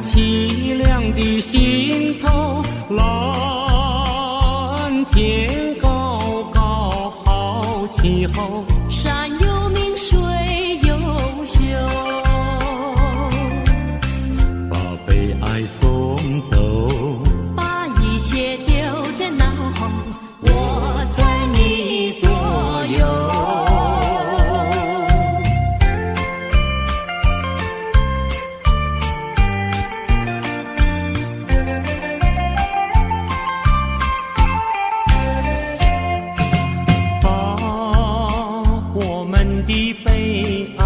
凄凉的心头，蓝天高高好气候，山有名水有秀，把悲哀送走，把一切丢在脑后，我在你左右。的悲哀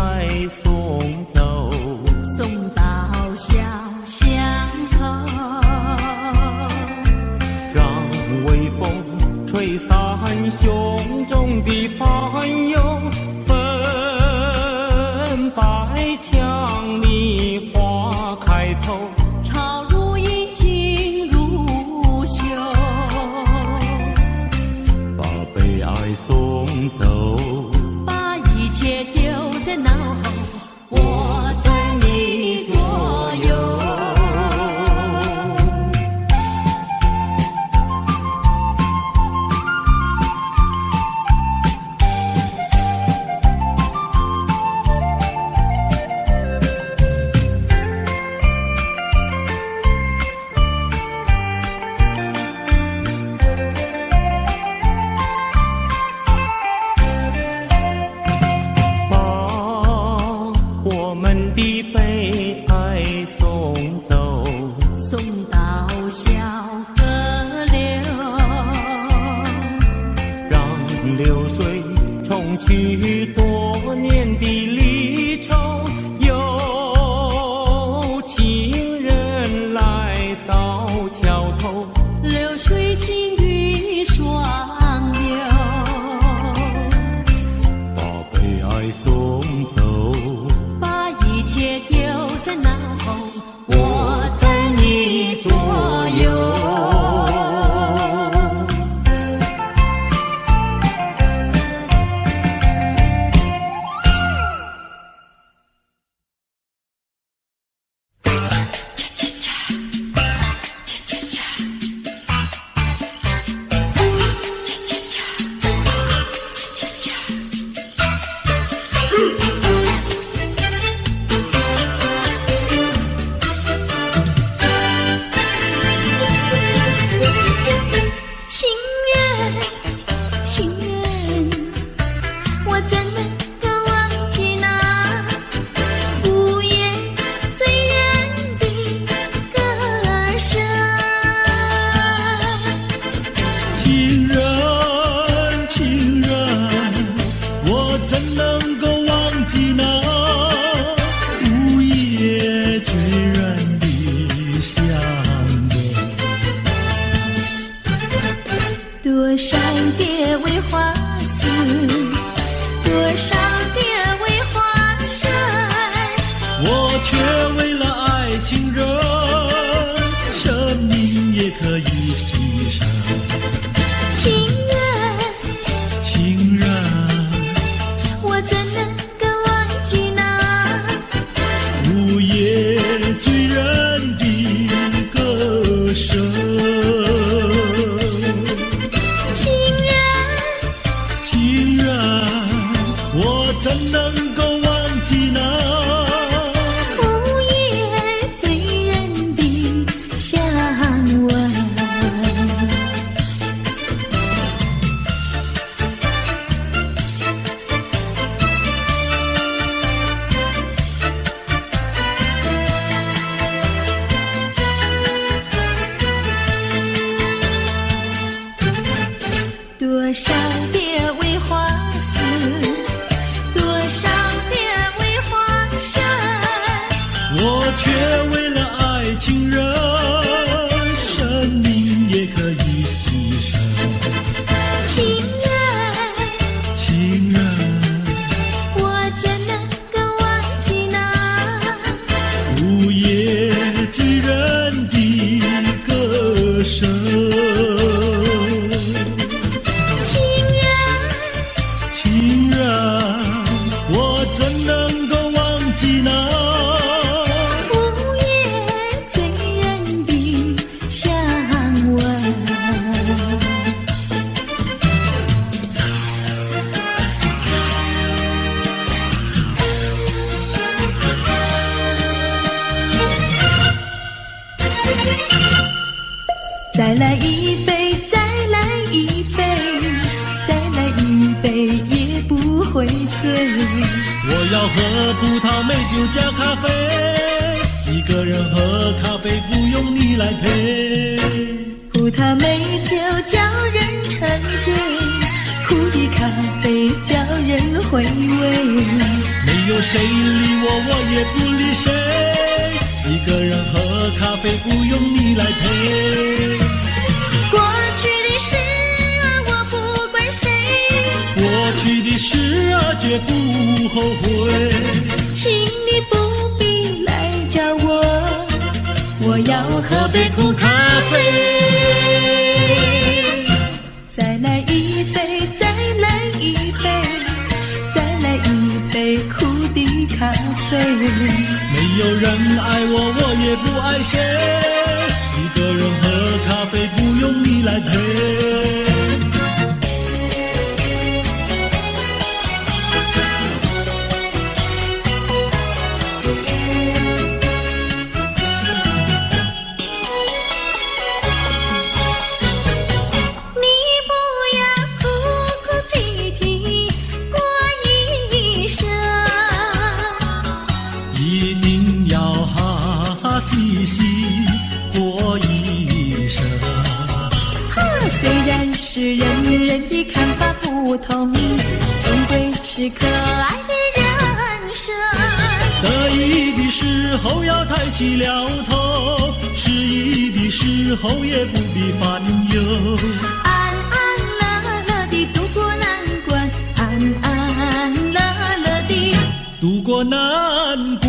送走，送到小巷头，让微风吹散胸中的烦忧，粉白墙里花开头，朝如饮尽如休，把悲哀送走，一切丢在脑后，我在你左右。多少蝶为花死，多少蝶为花生，我却为了爱情人，生命也可以牺牲。情人，情人，我怎能够忘记那午夜醉人的歌声？怎能够忘记那午夜醉人的香吻？多少蝶为花死，多少蝶为花生，我却为了爱情人，生命也可以牺牲。情人，情人，我怎能够忘记那午夜醉人的歌声？情人，我怎能够忘记那午夜醉人的香吻？再来一杯，再来一杯，再来一杯也不会醉。我要喝葡萄美酒加咖啡，一个人喝咖啡不用你来陪。葡萄美酒叫人沉醉，苦的咖啡叫人回味。没有谁理我，我也不理谁，一个人喝咖啡不用你来陪。过去的事啊，我不怪谁，过去的事啊，绝不后悔。请你不必来找我，我要喝杯苦咖啡。再来一杯，再来一杯，再来一杯苦的咖啡。没有人爱我，我也不爱谁，一个人喝咖啡不用你来陪。细细过一生，虽然是人人的看法不同，终归是可爱的人生。得意的时候要抬起了头，失意的时候也不必烦忧。安安乐乐地度过难关，安安乐乐地度过难关。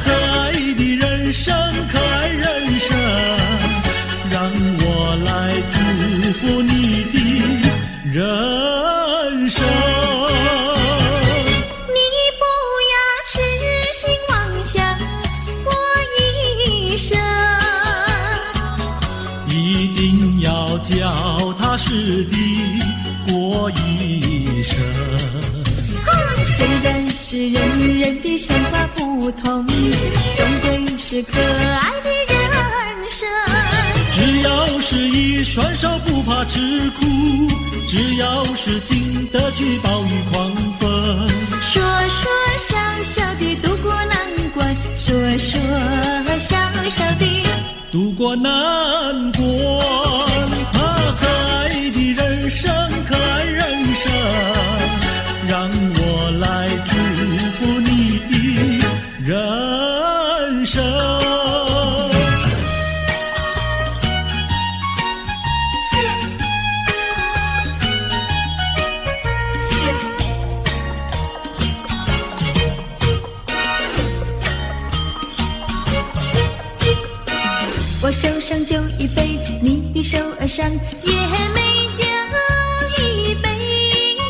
可爱的人生，可爱人生，让我来祝福你的人生。你不要痴心妄想，过实地过一生。虽然是人人的想法不同，终归是可爱的人生。只要是一双手不怕吃苦，只要是经得起暴雨狂风。说说笑笑地度过难关，说说笑笑地渡过难关，可爱的人生，可爱人生，让我来祝福你的人生。我手上就一杯，你的手儿上也没酒一杯。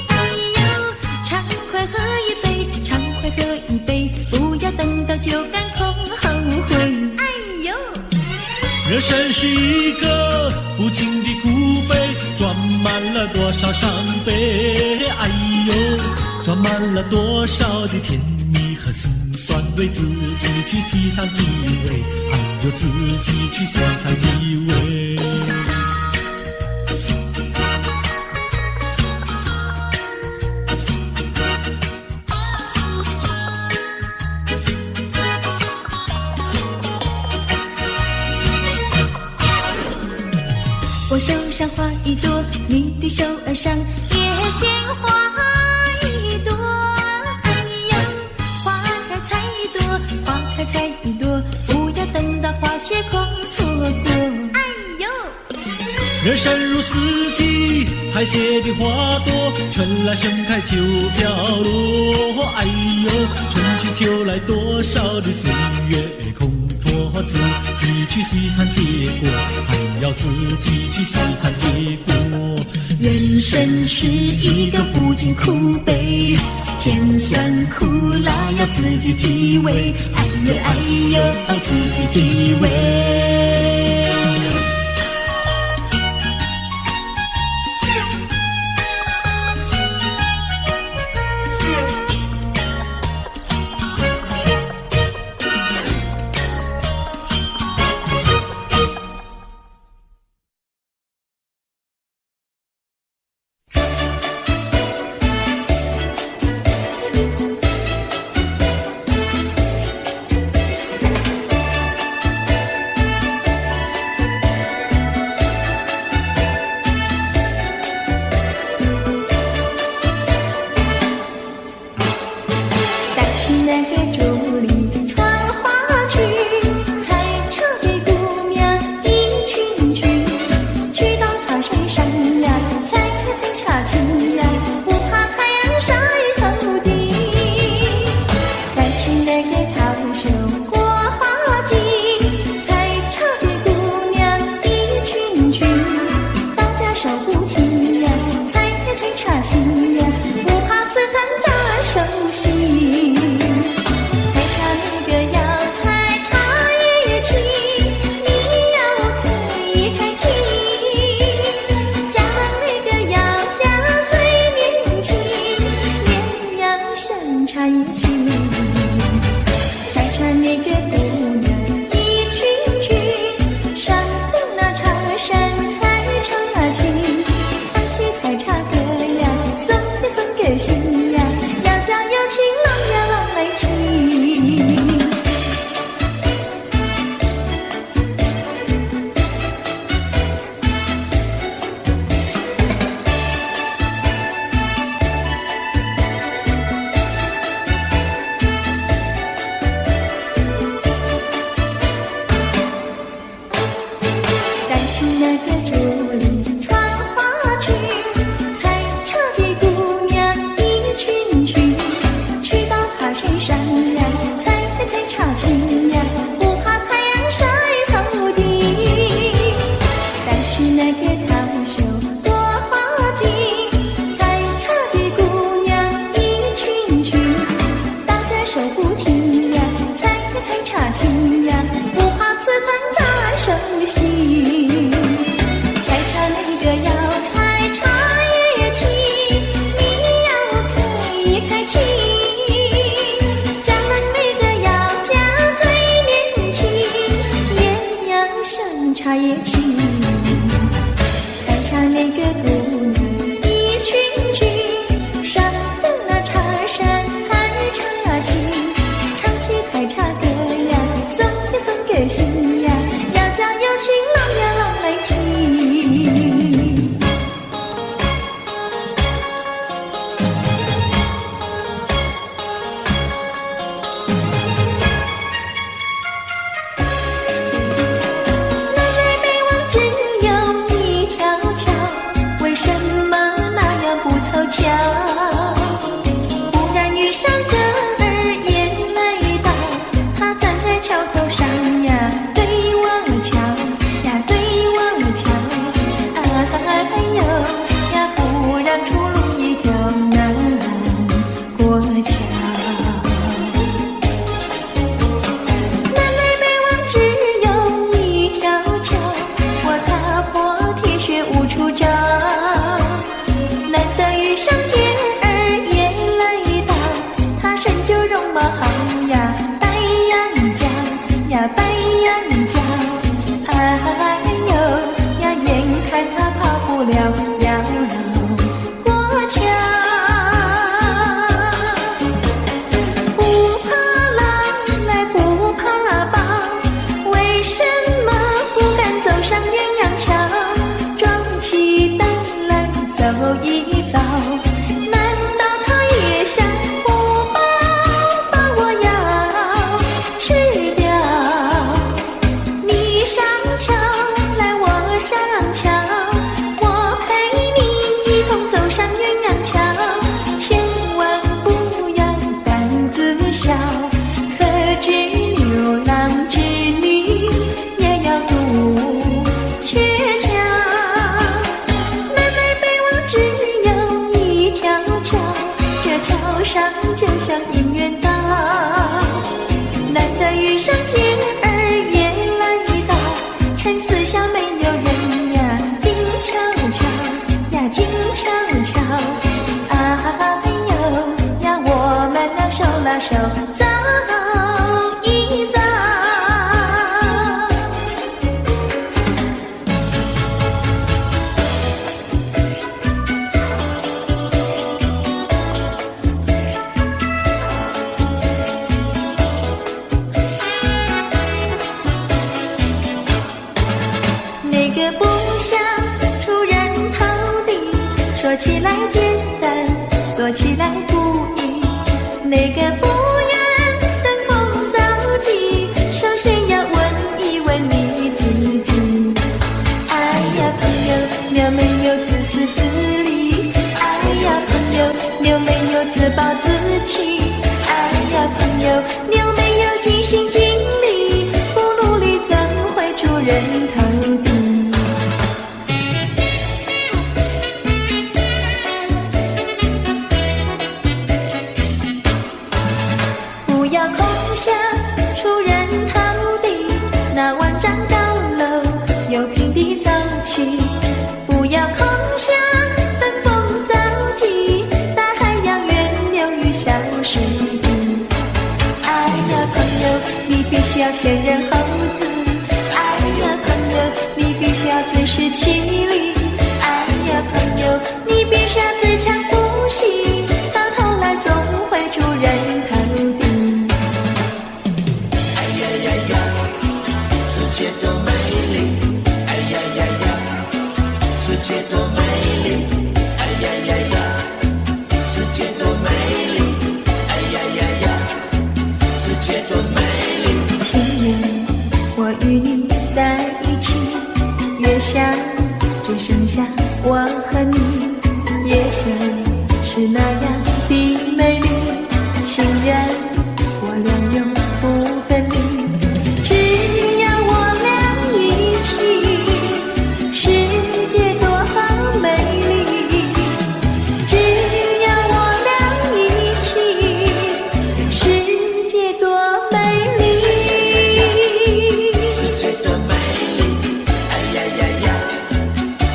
哎呦，畅快喝一杯，畅快喝一杯，不要等到酒干空后悔。哎呦，人生是一个不尽的苦悲，装满了多少伤悲。哎呦，装满了多少的甜蜜和辛酸，为自己去沏上几味，还有自己去欣赏一味。我手上花一朵，你的手儿上也鲜花一朵。哎呀，花开采一朵，花开采一朵，不要等到花谢空错过。哎呦，人生如四季，排泄的花朵，春来盛开秋飘落。哎呦，春去秋来多少的岁月空错，自己去细看结果，还要自己去细看结果。人生是一个不尽苦悲，甜酸苦辣要自己体味。哎呦哎呦，自己体味。的心呀，要叫有情郎呀郎来听。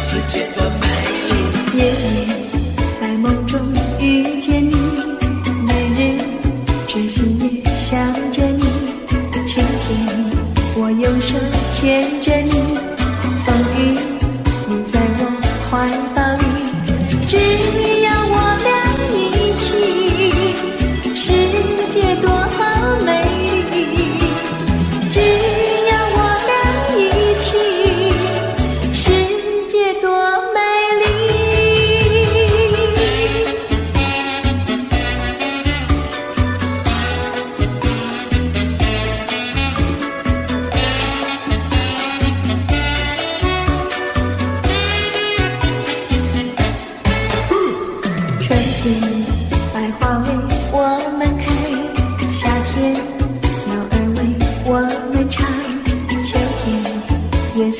世界多美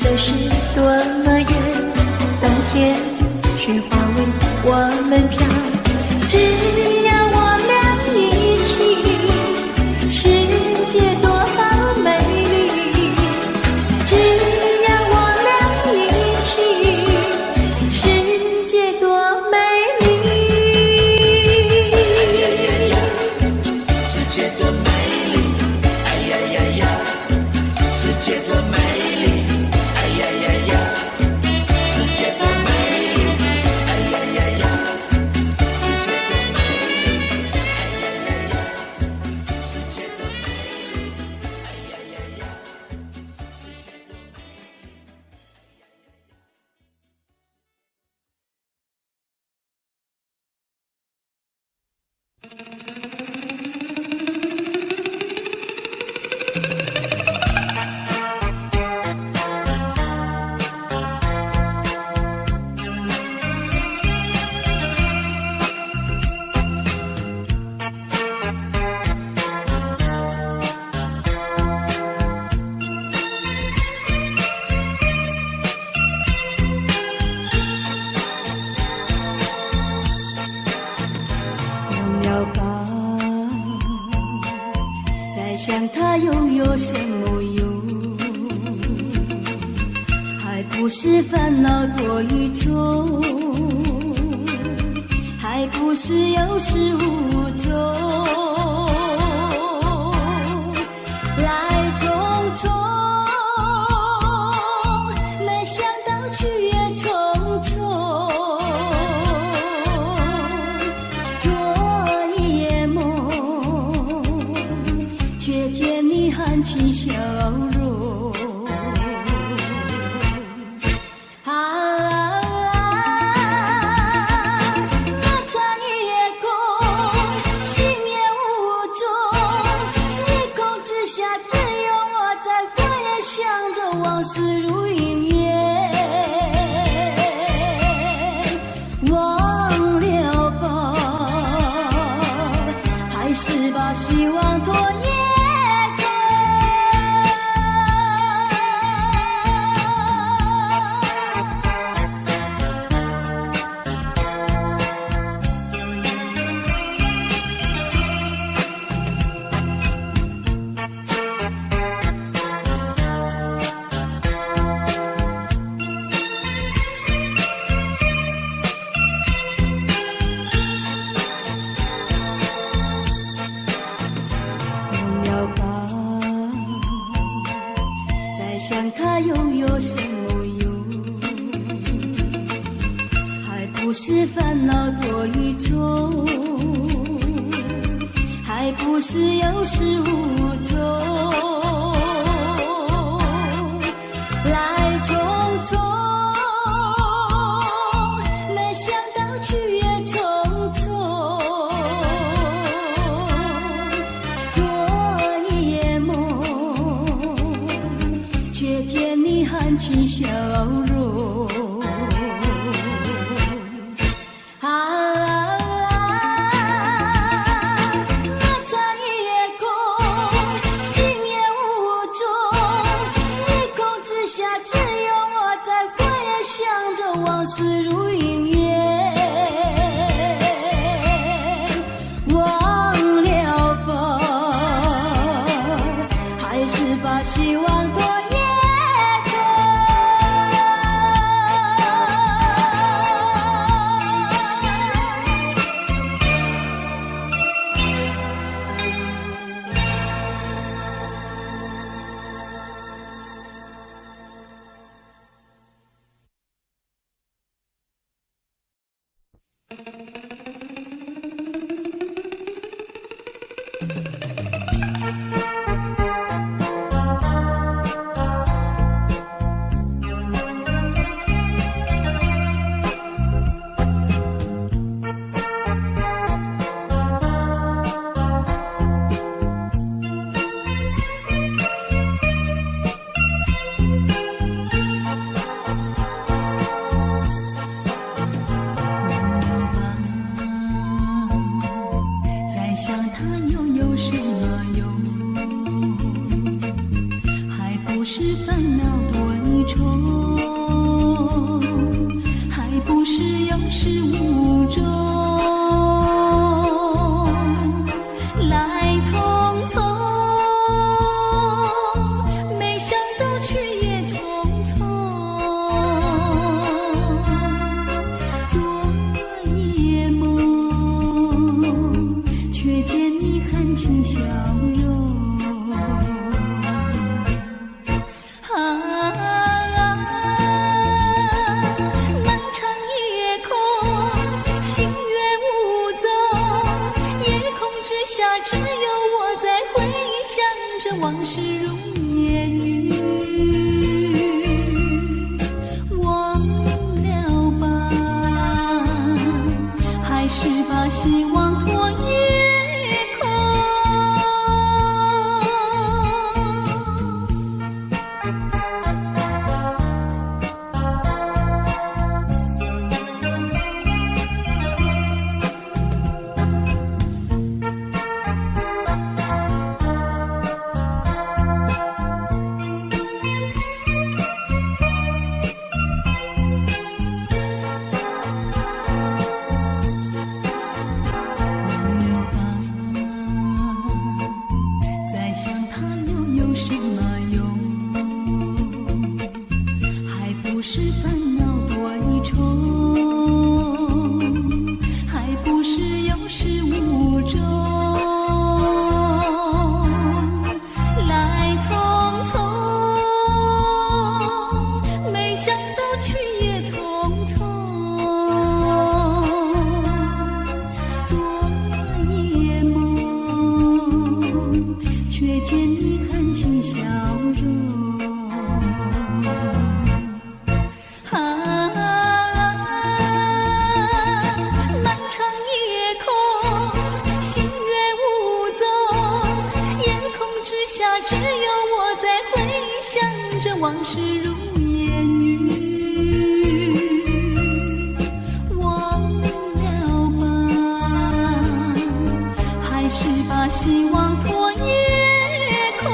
的是多么远，当天雪花为我们飘，只要我俩一起，世界多么美丽，只要我俩一起，世界多美丽。世界多美丽，哎呀呀呀！世界多美丽，哎呀呀呀！世界多美丽，哎呀呀呀！世界多美丽，哎呀呀呀！世界多美丽，哎呀呀呀！世界多美丽。忘了吧，再想它又有什么用？还不是烦恼多一重，还不是有始无终，来匆匆，没想到去也匆匆。昨夜梦，却见你含情笑容。那场夜空，心也无踪，夜空之下只有我在花叶想着往事如云烟。忘了吧，还是把希望拖延。忘了吧，再想它又有什么用？还不是烦恼多一重，还不是有始无终，来匆匆，没想到去也匆匆。昨夜梦，却见你含情笑容。那场夜空，心也无踪，夜空之下只有我在花叶想着往事如云烟。忘了吧，还是把希望拖延。是烦恼多一重，衷，还不是有始无终。来匆匆，没想到去也匆匆。昨夜梦，却见你含情笑容。漫长夜空，星月无踪，夜空之下只有我在回想着往事如烟云。忘了吧，还是把希望托夜空。再想他又有什么用？还不是烦恼多一重，还不是有始无终。来匆匆，没想到去也匆匆。昨夜梦，却见你含情笑容。漫长夜空，星月无踪，夜空之下只有我在回想着往事如烟云。忘了吧，还是把希望托夜空。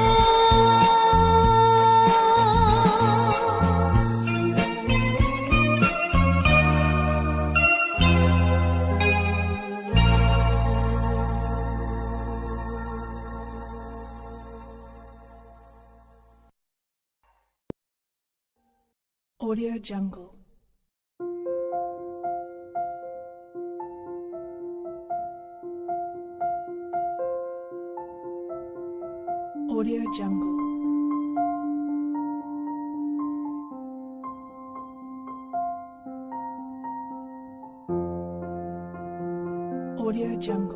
Audio Jungle. Audio Jungle. Audio Jungle.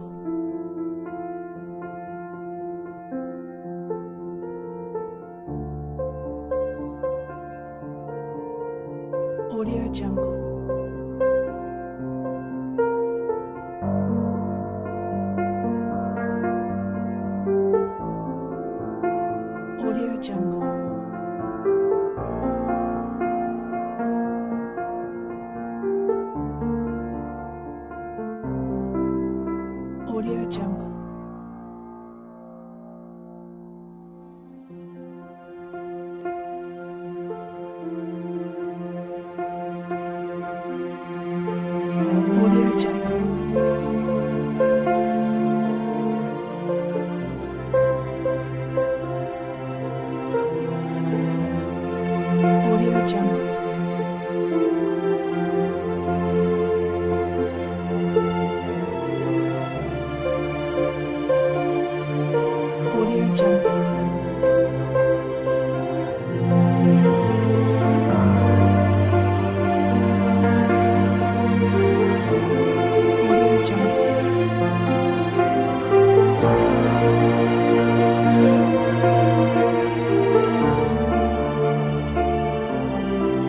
Audio Jungle. Audio Jungle. Audio Jungle. Audio Jungle. Audio Jungle. Audio Jungle. Audio Jungle.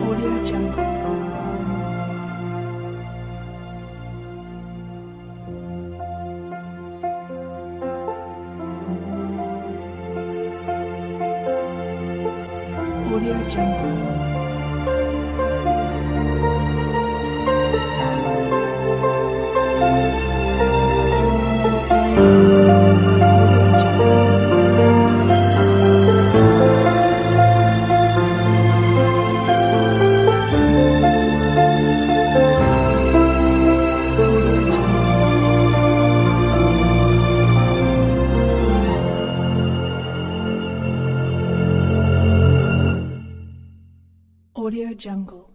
Audio Jungle. Audio Jungle. Audio Audio Jungle.